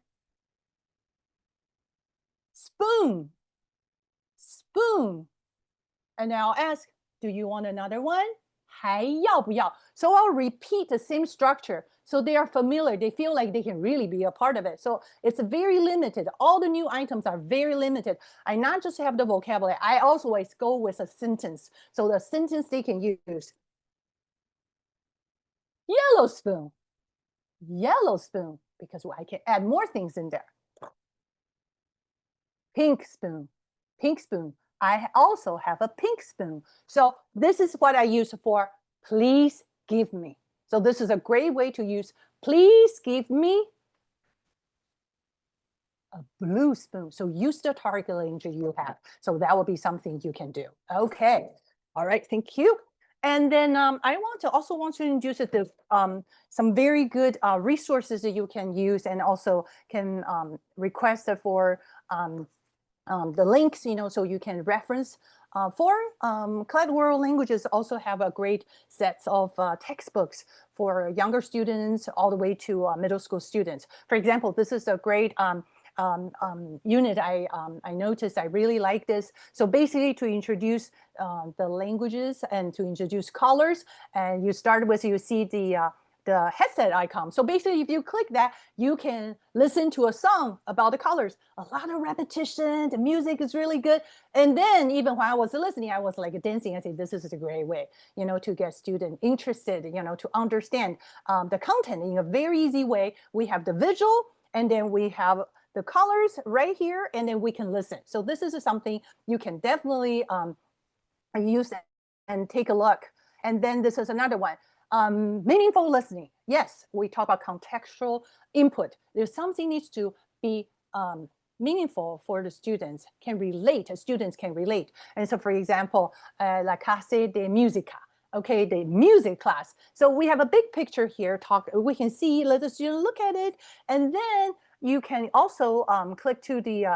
spoon. spoon. And I'll ask, do you want another one? 还要不要? So I'll repeat the same structure. So they are familiar. They feel like they can really be a part of it. So it's very limited. All the new items are very limited. I not just have the vocabulary. I also always go with a sentence. So the sentence they can use. Yellow spoon. Yellow spoon. Because I can add more things in there. Pink spoon. Pink spoon. I also have a pink spoon. So this is what I use for please give me. So this is a great way to use please give me a blue spoon. So use the target language you have. So that will be something you can do. Okay. All right. Thank you. And then I also want to introduce some very good resources that you can use and also can request for the links, so you can reference. Klett World Languages also have a great set of textbooks for younger students all the way to middle school students. For example, this is a great unit I noticed. I really like this. So basically to introduce the languages and to introduce colors, and you start with, you see the headset icon. So basically, if you click that, you can listen to a song about the colors. A lot of repetition, the music is really good. And then even when I was listening, I was like dancing. I said, this is a great way, to get students interested, to understand the content in a very easy way. We have the visual, and then we have the colors right here, and then we can listen. So this is something you can definitely use and take a look. And then this is another one. Meaningful listening. Yes, we talk about contextual input. There's something needs to be meaningful for the students, students can relate. And so for example, la clase de música, okay, the music class. So we have a big picture here, we can see, let the student look at it, and then you can also click to the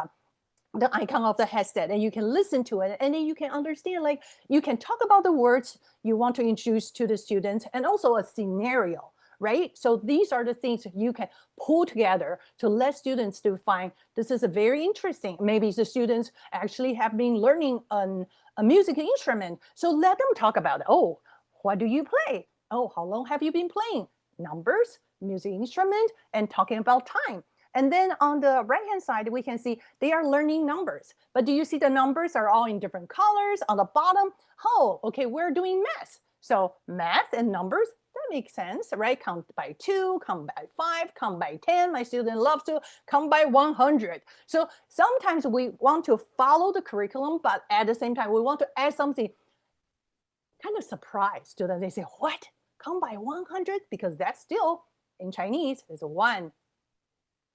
icon of the headset, and you can listen to it, and then you can understand, like you can talk about the words you want to introduce to the students and also a scenario, right? So these are the things you can pull together to let students to find this is a very interesting. Maybe the students actually have been learning a music instrument. So let them talk about it. Oh, what do you play? Oh, how long have you been playing? Numbers, music instrument, and talking about time. And then on the right-hand side, we can see they are learning numbers. But do you see the numbers are all in different colors on the bottom? Oh, okay, we're doing math. So math and numbers, that makes sense, right? Count by 2, count by 5, count by 10. My student loves to count by 100. So sometimes we want to follow the curriculum, but at the same time, we want to add something kind of surprise students. They say, what? Count by 100? Because that's still, in Chinese, is 1,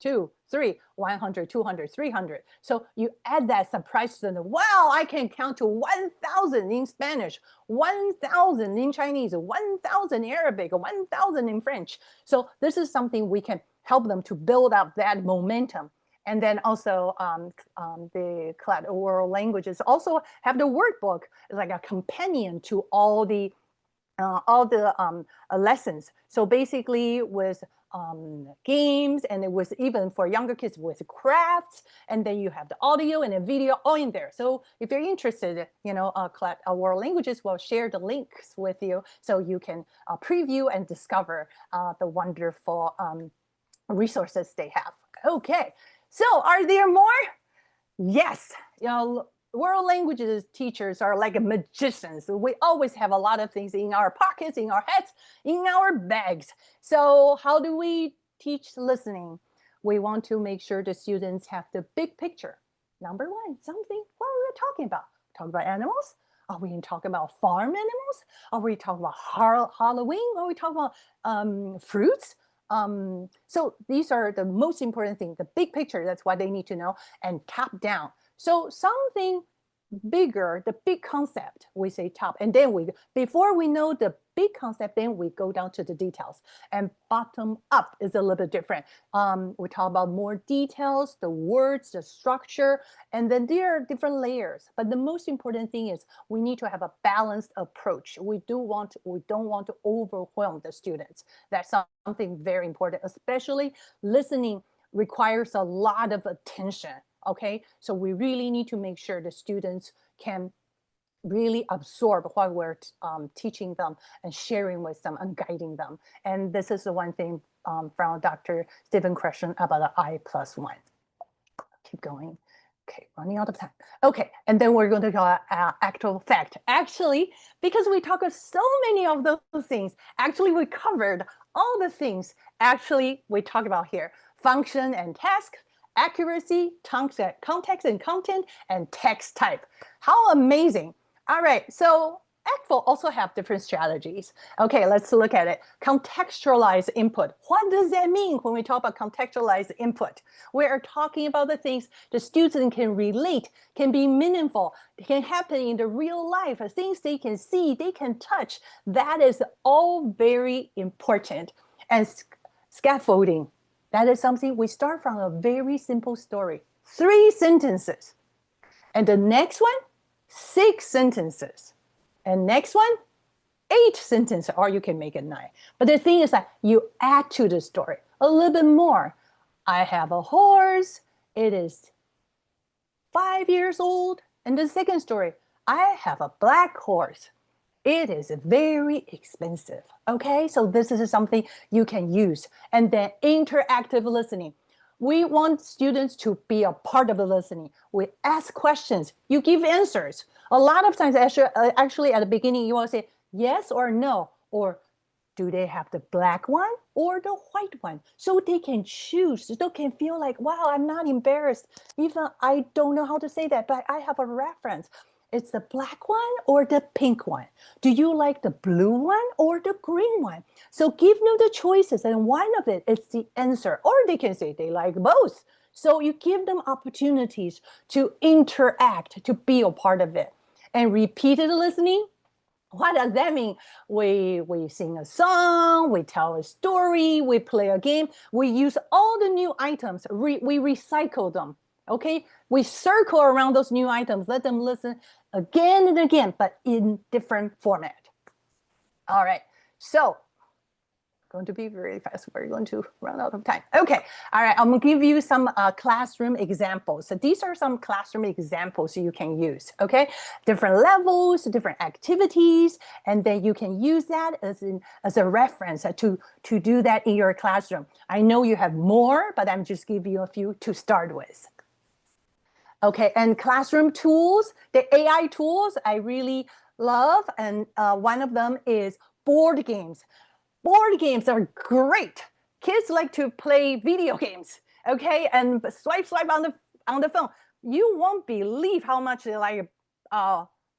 2, 3, 100, 200, 300. So you add that surprise to them. Wow, I can count to 1,000 in Spanish, 1,000 in Chinese, 1,000 in Arabic, 1,000 in French. So this is something we can help them to build up that momentum. And then also the Klett World Languages also have the workbook, like a companion to all the lessons. So basically with games, and it was even for younger kids with crafts, and then you have the audio and the video all in there. So if you're interested, Klett World Languages will share the links with you so you can preview and discover the wonderful resources they have. Okay, so are there more? Yes, world languages teachers are like magicians. We always have a lot of things in our pockets, in our heads, in our bags. So how do we teach listening? We want to make sure the students have the big picture. Number one, something, what are we talking about? Talk about animals? Are we talking about farm animals? Are we talking about Halloween? Are we talking about fruits? So these are the most important thing, the big picture, that's what they need to know, and top down. So something bigger, the big concept, we say top, and then before we know the big concept, then we go down to the details. And bottom up is a little bit different. We talk about more details, the words, the structure, and then there are different layers. But the most important thing is we need to have a balanced approach. We don't want to overwhelm the students. That's something very important, especially listening requires a lot of attention, okay? So we really need to make sure the students can really absorb what we're teaching them and sharing with them and guiding them. And this is the one thing from Dr. Stephen question about the I+1. Keep going. Okay, running out of time. Okay, and then we're going to go actual fact. Actually, because we talk of so many of those things, actually we covered all the things actually we talked about here. Function and task, accuracy, context and content, and text type. How amazing. All right, so ACTFL also have different strategies. Okay, let's look at it. Contextualized input. What does that mean when we talk about contextualized input? We are talking about the things the student can relate, can be meaningful, can happen in the real life, things they can see, they can touch. That is all very important. And scaffolding, that is something we start from a very simple story. 3 sentences. And the next one, 6 sentences. And next one, 8 sentences, or you can make it 9. But the thing is that you add to the story a little bit more. I have a horse. It is 5 years old. And the second story, I have a black horse. It is very expensive. Okay, so this is something you can use. And then interactive listening. We want students to be a part of the listening. We ask questions. You give answers. A lot of times, actually at the beginning, you want to say yes or no, or do they have the black one or the white one? So they can choose. So they can feel like, wow, I'm not embarrassed. Even I don't know how to say that, but I have a reference. It's the black one or the pink one. Do you like the blue one or the green one? So give them the choices, and one of it is the answer. Or they can say they like both. So you give them opportunities to interact, to be a part of it. And repeated listening, what does that mean? We sing a song, we tell a story, we play a game, we use all the new items, we recycle them. Okay, we circle around those new items, let them listen again and again, but in different format. All right, so going to be very fast. We're going to run out of time. Okay, all right, I'm gonna give you some classroom examples. So these are some classroom examples you can use, okay? Different levels, different activities, and then you can use that as a reference to do that in your classroom. I know you have more, but I'm just giving you a few to start with. Okay, and classroom tools, the AI tools I really love, and one of them is board games. Board games are great. Kids like to play video games, okay, and swipe on the phone. You won't believe how much they like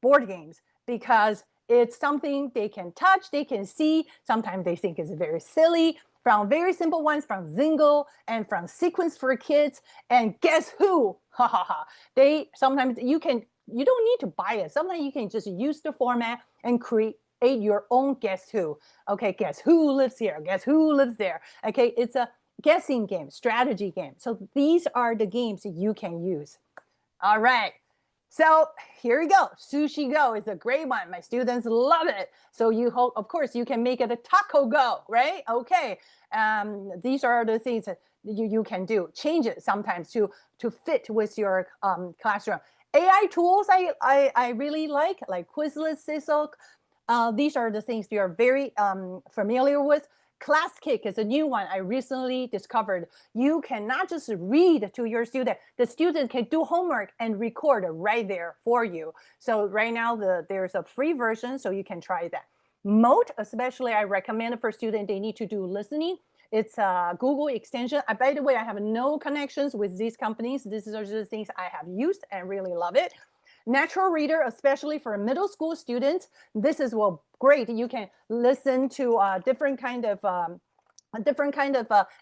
board games, because it's something they can touch, they can see. Sometimes they think it's very silly. From very simple ones, from Zingle and from Sequence for Kids, and guess who? Ha ha ha. They sometimes you don't need to buy it. Sometimes you can just use the format and create your own guess who. Okay, guess who lives here? Guess who lives there? Okay, it's a guessing game, strategy game. So these are the games you can use. All right. So here we go. Sushi Go is a great one. My students love it. So you hope, of course, you can make it a Taco Go, right? Okay. These are the things that you can do. Change it sometimes to fit with your classroom. AI tools I really like Quizlet, Sisal. These are the things you are very familiar with. ClassKick is a new one I recently discovered. You can not just read to your student, the student can do homework and record right there for you. So right now there's a free version, so you can try that. Mote, especially I recommend for students, they need to do listening. It's a Google extension. By the way, I have no connections with these companies. These are just things I have used and really love it. Natural Reader, especially for middle school students, this is great. You can listen to different kind of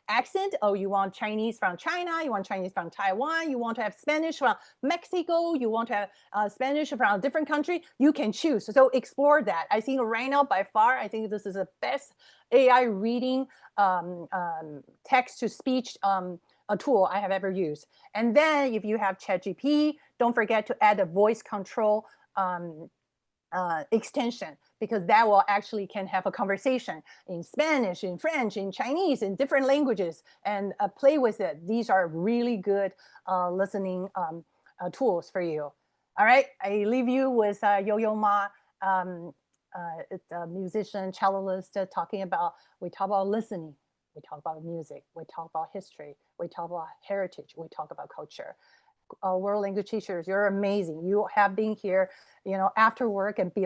accent. Oh, you want Chinese from China, you want Chinese from Taiwan, you want to have Spanish from Mexico, you want to have Spanish from a different country, you can choose. So explore that. I think right now, by far, I think this is the best AI reading text-to-speech a tool I have ever used. And then if you have ChatGPT, don't forget to add a voice control extension, because that will actually can have a conversation in Spanish, in French, in Chinese, in different languages, and play with it. These are really good listening tools for you. All right, I leave you with Yo-Yo Ma. It's a musician, cellist, talking about, we talk about listening, we talk about music, we talk about history, we talk about heritage, we talk about culture. World language teachers, you're amazing. You have been here, after work and be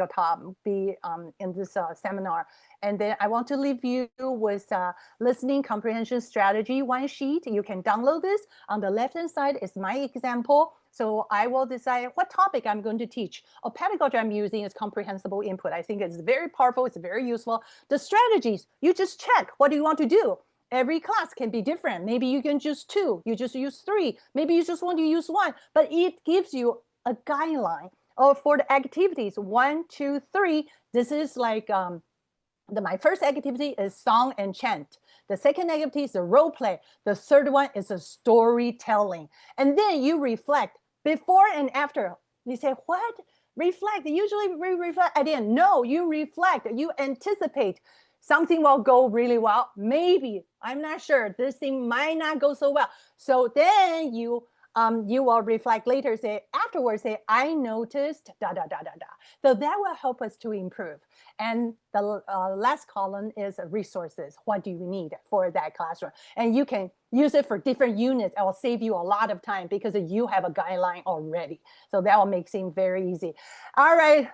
in this seminar. And then I want to leave you with listening comprehension strategy one sheet. You can download this. On the left-hand side is my example. So I will decide what topic I'm going to teach. A pedagogy I'm using is comprehensible input. I think it's very powerful. It's very useful. The strategies, you just check. What do you want to do? Every class can be different. Maybe you can choose 2, you just use 3. Maybe you just want to use 1, but it gives you a guideline. Or for the activities, 1, 2, 3, this is like, my first activity is song and chant. The second activity is a role play. The third one is a storytelling. And then you reflect before and after. You say, what? Reflect. Usually we reflect at the end. No, you reflect. You anticipate. Something will go really well. Maybe, I'm not sure. This thing might not go so well. So then you will reflect later, afterwards, I noticed, da, da, da, da, da. So that will help us to improve. And the last column is resources. What do you need for that classroom? And you can use it for different units. It will save you a lot of time because you have a guideline already. So that will make things very easy. All right.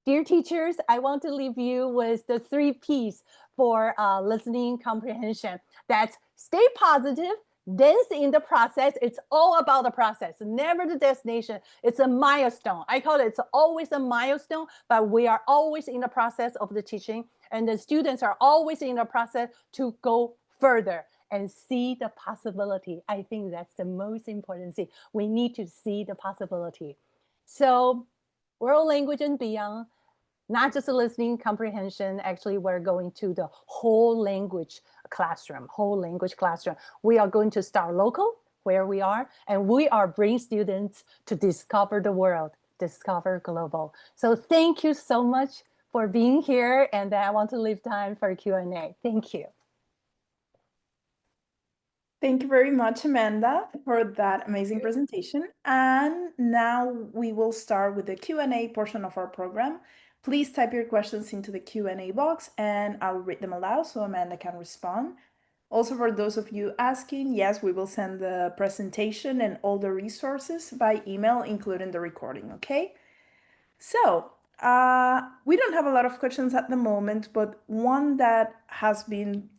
Dear teachers, I want to leave you with the 3 P's for listening comprehension. That's stay positive, dance in the process. It's all about the process, never the destination. It's a milestone. I call it, it's always a milestone, but we are always in the process of the teaching, and the students are always in the process to go further and see the possibility. I think that's the most important thing. We need to see the possibility. So world language and beyond, not just listening comprehension. Actually, we're going to the whole language classroom. We are going to start local, where we are, and we are bringing students to discover the world, discover global. So thank you so much for being here, and I want to leave time for Q&A. Thank you. Thank you very much, Amanda, for that amazing presentation. And now we will start with the Q&A portion of our program. Please type your questions into the Q&A box and I'll read them aloud so Amanda can respond. Also, for those of you asking, yes, we will send the presentation and all the resources by email, including the recording, okay? So, we don't have a lot of questions at the moment, but one that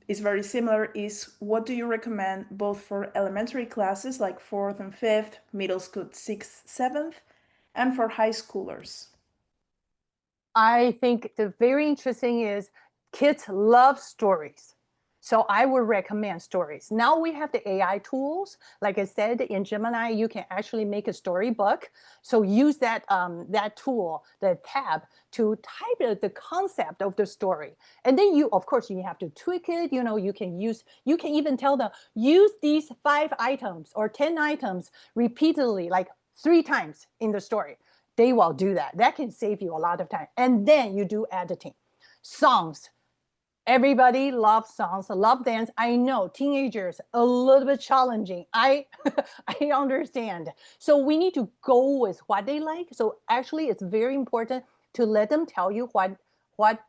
is very similar is, what do you recommend both for elementary classes like 4th and 5th, middle school 6th, 7th, and for high schoolers? I think the very interesting is kids love stories. So I would recommend stories. Now we have the AI tools. Like I said, in Gemini, you can actually make a storybook. So use that, that tool, the tab, to type the concept of the story. And then you, of course, you have to tweak it. You can even tell them, use these 5 items or 10 items repeatedly, like 3 times in the story. They will do that. That can save you a lot of time. And then you do editing. Songs. Everybody loves songs, love dance. I know teenagers, a little bit challenging. I understand. So we need to go with what they like. So actually, it's very important to let them tell you what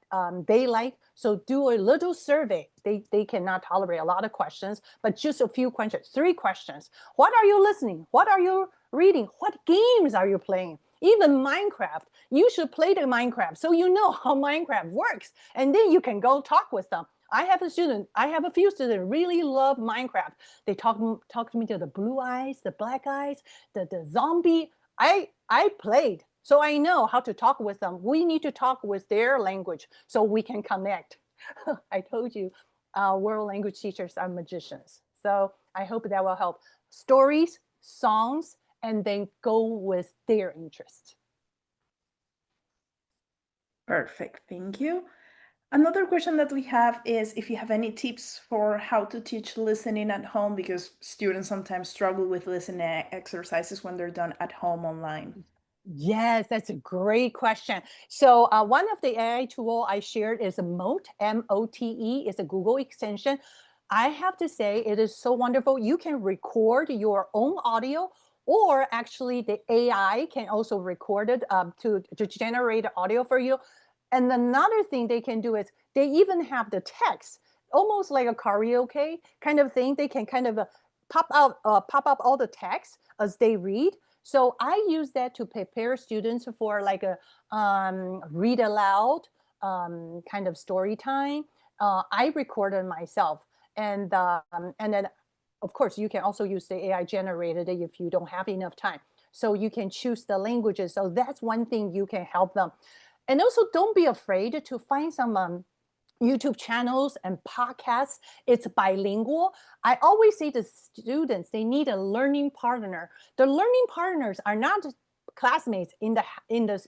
they like. So do a little survey. They cannot tolerate a lot of questions, but just a few questions, 3 questions. What are you listening? What are you reading? What games are you playing? Even Minecraft, you should play the Minecraft so you know how Minecraft works. And then you can go talk with them. I have a few students really love Minecraft. They talk to me to the blue eyes, the black eyes, the zombie. I played, so I know how to talk with them. We need to talk with their language so we can connect. I told you, world language teachers are magicians. So I hope that will help. Stories, songs, and then go with their interest. Perfect, thank you. Another question that we have is if you have any tips for how to teach listening at home, because students sometimes struggle with listening exercises when they're done at home online. Yes, that's a great question. So one of the AI tool I shared is a Mote, M-O-T-E, is a Google extension. I have to say it is so wonderful. You can record your own audio, or actually the AI can also record it to generate audio for you. And another thing they can do is they even have the text, almost like a karaoke kind of thing. They can kind of pop up all the text as they read. So I use that to prepare students for like a read aloud kind of story time. I recorded myself, and then of course you can also use the AI generated if you don't have enough time. So you can choose the languages. So that's one thing you can help them. And also don't be afraid to find some YouTube channels and podcasts. It's bilingual. I always say to students, they need a learning partner. The learning partners are not just classmates in the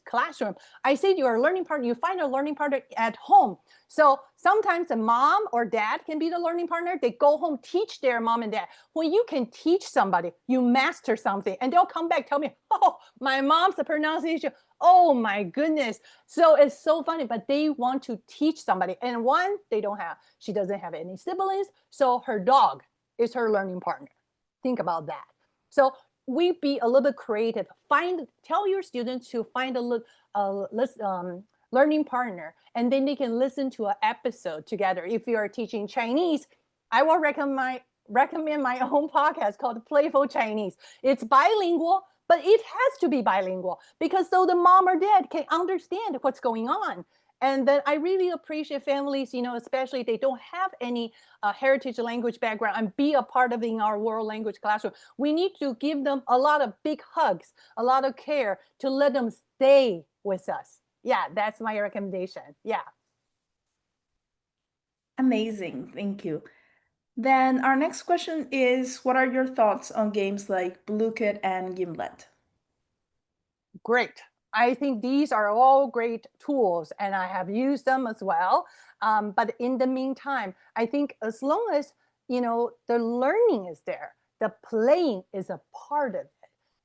classroom. I say you're a learning partner. You find a learning partner at home. So sometimes a mom or dad can be the learning partner. They go home, teach their mom and dad. When you can teach somebody, you master something, and they'll come back, tell me, oh, my mom's pronunciation, oh my goodness. So it's so funny, but they want to teach somebody. And one, she doesn't have any siblings. So her dog is her learning partner. Think about that. So we be a little bit creative. Tell your students to find a learning partner, and then they can listen to an episode together. If you are teaching Chinese, I will recommend my own podcast called Playful Chinese. It's bilingual, but it has to be bilingual because so the mom or dad can understand what's going on. And then I really appreciate families, especially they don't have any heritage language background and be a part of in our world language classroom. We need to give them a lot of big hugs, a lot of care to let them stay with us. Yeah, that's my recommendation. Yeah. Amazing. Thank you. Then our next question is, what are your thoughts on games like Blooket and Gimlet? Great. I think these are all great tools, and I have used them as well. But in the meantime, I think as long as the learning is there, the playing is a part of it.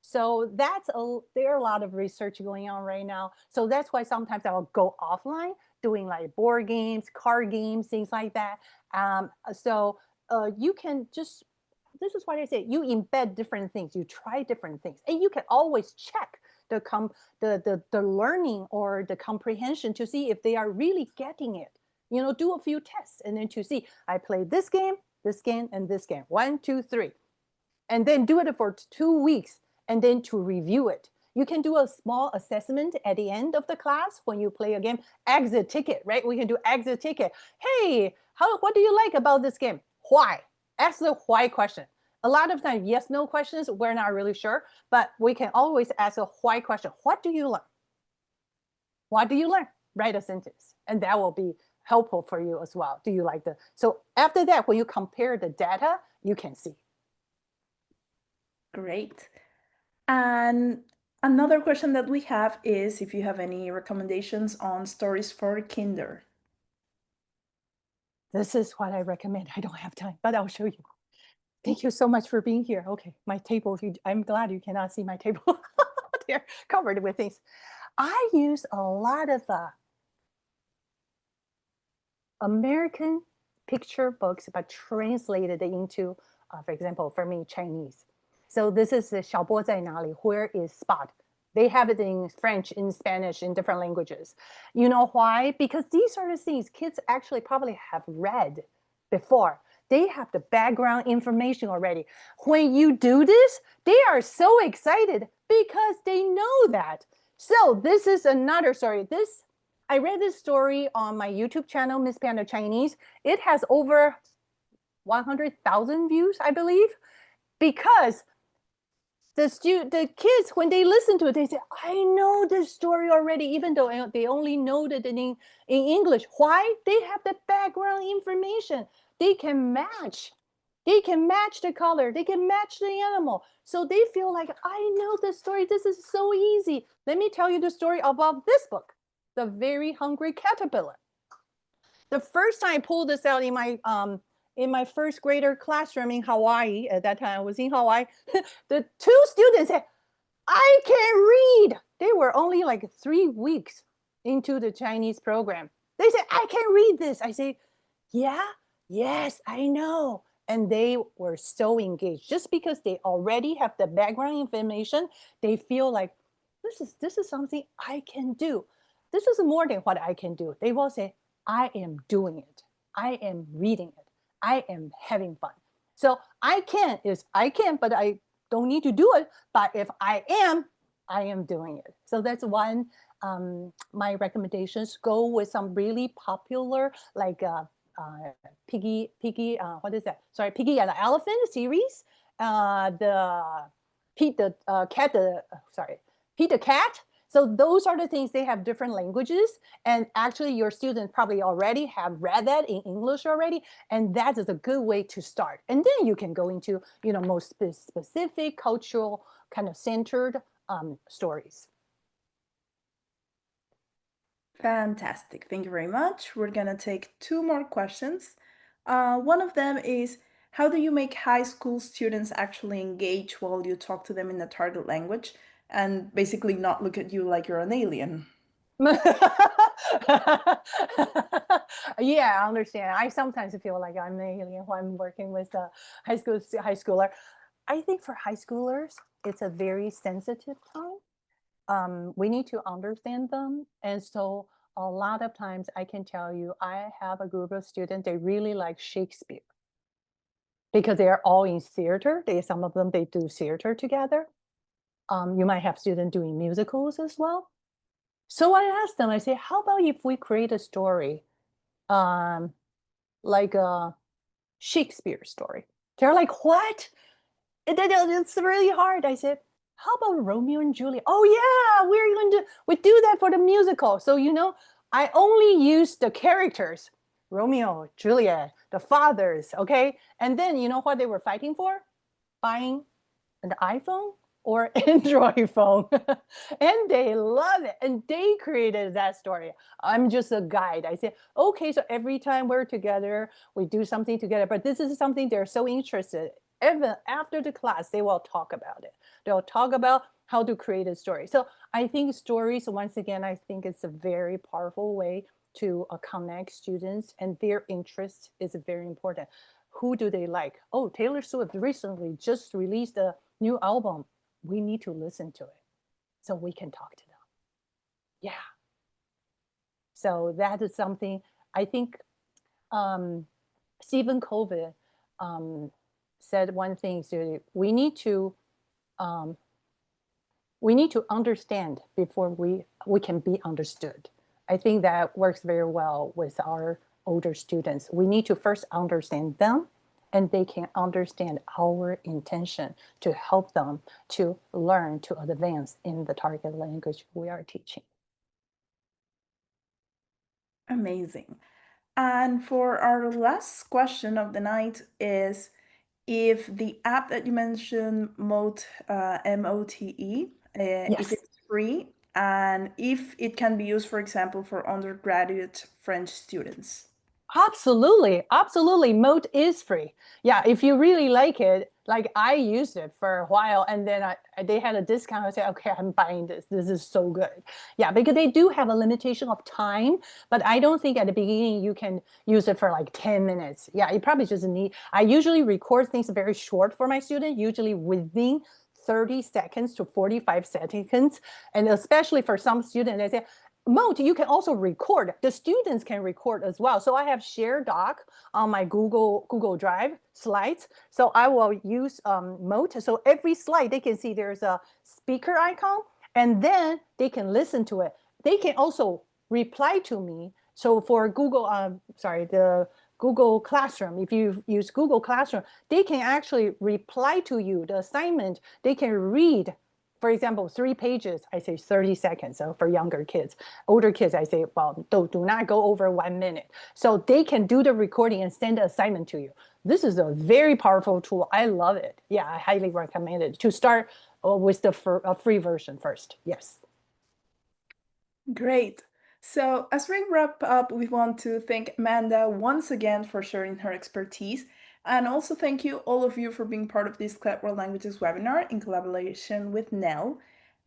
So there are a lot of research going on right now. So that's why sometimes I will go offline doing like board games, card games, things like that. So you can just, this is what I say, you embed different things, you try different things, and you can always check the learning or the comprehension to see if they are really getting it. Do a few tests and then to see, I played this game, and this game, 1, 2, 3, and then do it for 2 weeks, and then to review it. You can do a small assessment at the end of the class when you play a game. Exit ticket, right? We can do exit ticket. Hey, what do you like about this game? Why? Ask the why question. A lot of times, yes, no questions, we're not really sure, but we can always ask a why question. What do you learn? What do you learn? Write a sentence, and that will be helpful for you as well. Do you like so after that, when you compare the data, you can see. Great. And another question that we have is if you have any recommendations on stories for kinder. This is what I recommend. I don't have time, but I'll show you. Thank you so much for being here. Okay, my table, I'm glad you cannot see my table. They're covered with things. I use a lot of American picture books, but translated into, for example, for me, Chinese. So this is the 小波在哪里, where is Spot? They have it in French, in Spanish, in different languages. You know why? Because these are the things kids actually probably have read before. They have the background information already. When you do this, they are so excited because they know that. So this is another story. I read this story on my YouTube channel, Miss Panda Chinese. It has over 100,000 views, I believe, because the kids, when they listen to it, they say, I know this story already, even though they only know it in English. Why? They have the background information. They can match. They can match the color. They can match the animal. So they feel like, I know this story. This is so easy. Let me tell you the story about this book, The Very Hungry Caterpillar. The first time I pulled this out in my first grader classroom in Hawaii, at that time I was in Hawaii, the 2 students said, I can read. They were only like 3 weeks into the Chinese program. They said, I can read this. I say, yeah, yes, I know. And they were so engaged just because they already have the background information. They feel like this is something I can do. This is more than what I can do. They will say, I am doing it. I am reading it. I am having fun. So I can, but I don't need to do it. But if I am doing it. So that's one. My recommendations go with some really popular, like Piggy, what is that? Sorry, Piggy and the Elephant series. Pete the Cat. So those are the things. They have different languages, and actually your students probably already have read that in English already, and that is a good way to start. And then you can go into most specific cultural kind of centered stories. Fantastic. Thank you very much. We're going to take 2 more questions. One of them is, how do you make high school students actually engage while you talk to them in the target language and basically not look at you like you're an alien? Yeah, I understand. I sometimes feel like I'm an alien when I'm working with a high schooler. I think for high schoolers, it's a very sensitive time. We need to understand them. And so a lot of times I can tell you, I have a group of students, they really like Shakespeare because they are all in theater. Some of them, they do theater together. You might have students doing musicals as well. So I asked them, I say, how about if we create a story like a Shakespeare story? They're like, what? It's really hard. I said, how about Romeo and Juliet? Oh yeah, we do that for the musical. So I only use the characters, Romeo, Juliet, the fathers, okay? And then you know what they were fighting for? Buying an iPhone or Android phone. And they love it. And they created that story. I'm just a guide. I say, okay, so every time we're together, we do something together. But this is something they're so interested. Even after the class, they will talk about it. They'll talk about how to create a story. So I think stories, once again, I think it's a very powerful way to connect students, and their interest is very important. Who do they like? Oh, Taylor Swift recently just released a new album. We need to listen to it so we can talk to them. Yeah. So that is something I think Stephen Covey said one thing. So we need to understand before we can be understood. I think that works very well with our older students. We need to first understand them, and they can understand our intention to help them to learn to advance in the target language we are teaching. Amazing. And for our last question of the night is, if the app that you mentioned, Mote, MOTE, if Yes. it's free, and if it can be used, for example, for undergraduate French students. Absolutely. Mote is free. Yeah, if you really like it, like I used it for a while, and then they had a discount. I said, okay, I'm buying this. This is so good. Yeah, because they do have a limitation of time, but I don't think at the beginning you can use it for like 10 minutes. Yeah, you probably just need. I usually record things very short for my student, usually within 30 seconds to 45 seconds. And especially for some students, they say, Mote, you can also record. The students can record as well. So I have shared doc on my Google Drive slides. So I will use Mote. So every slide they can see there's a speaker icon, and then they can listen to it. They can also reply to me. So for the Google Classroom, if you use Google Classroom, they can actually reply to you the assignment. They can read, for example, 3 pages, I say 30 seconds. So for younger kids, older kids, I say, well, do not go over 1 minute. So they can do the recording and send the assignment to you. This is a very powerful tool. I love it. Yeah, I highly recommend it to start with the free version first. Yes. Great. So as we wrap up, we want to thank Amanda once again for sharing her expertise. And also thank you all of you for being part of this Klett World Languages webinar in collaboration with NNELL.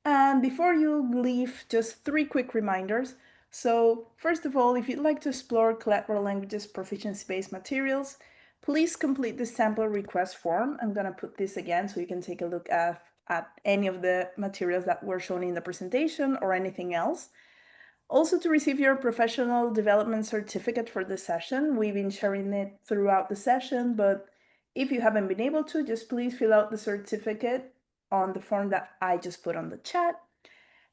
And before you leave, just 3 quick reminders. So first of all, if you'd like to explore Klett World Languages proficiency-based materials, please complete the sample request form. I'm going to put this again so you can take a look at any of the materials that were shown in the presentation or anything else. Also, to receive your professional development certificate for the session, we've been sharing it throughout the session, but if you haven't been able to, just please fill out the certificate on the form that I just put on the chat.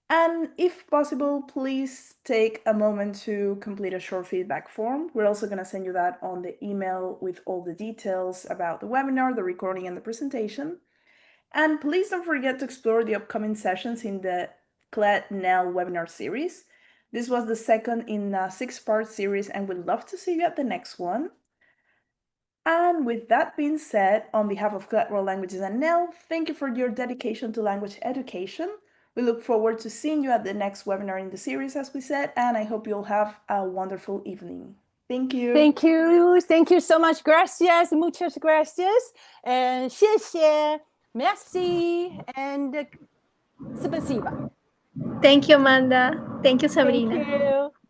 And if possible, please take a moment to complete a short feedback form. We're also going to send you that on the email with all the details about the webinar, the recording, and the presentation. And please don't forget to explore the upcoming sessions in the Klett NNELL webinar series. This was the second in a 6-part series, and we'd love to see you at the next one. And with that being said, on behalf of Klett World Languages and NNELL, thank you for your dedication to language education. We look forward to seeing you at the next webinar in the series, as we said, and I hope you'll have a wonderful evening. Thank you. Thank you. Thank you so much. Gracias. Muchas gracias. And 谢谢. Merci. And spasiba. Thank you, Amanda. Thank you, Sabrina. Thank you.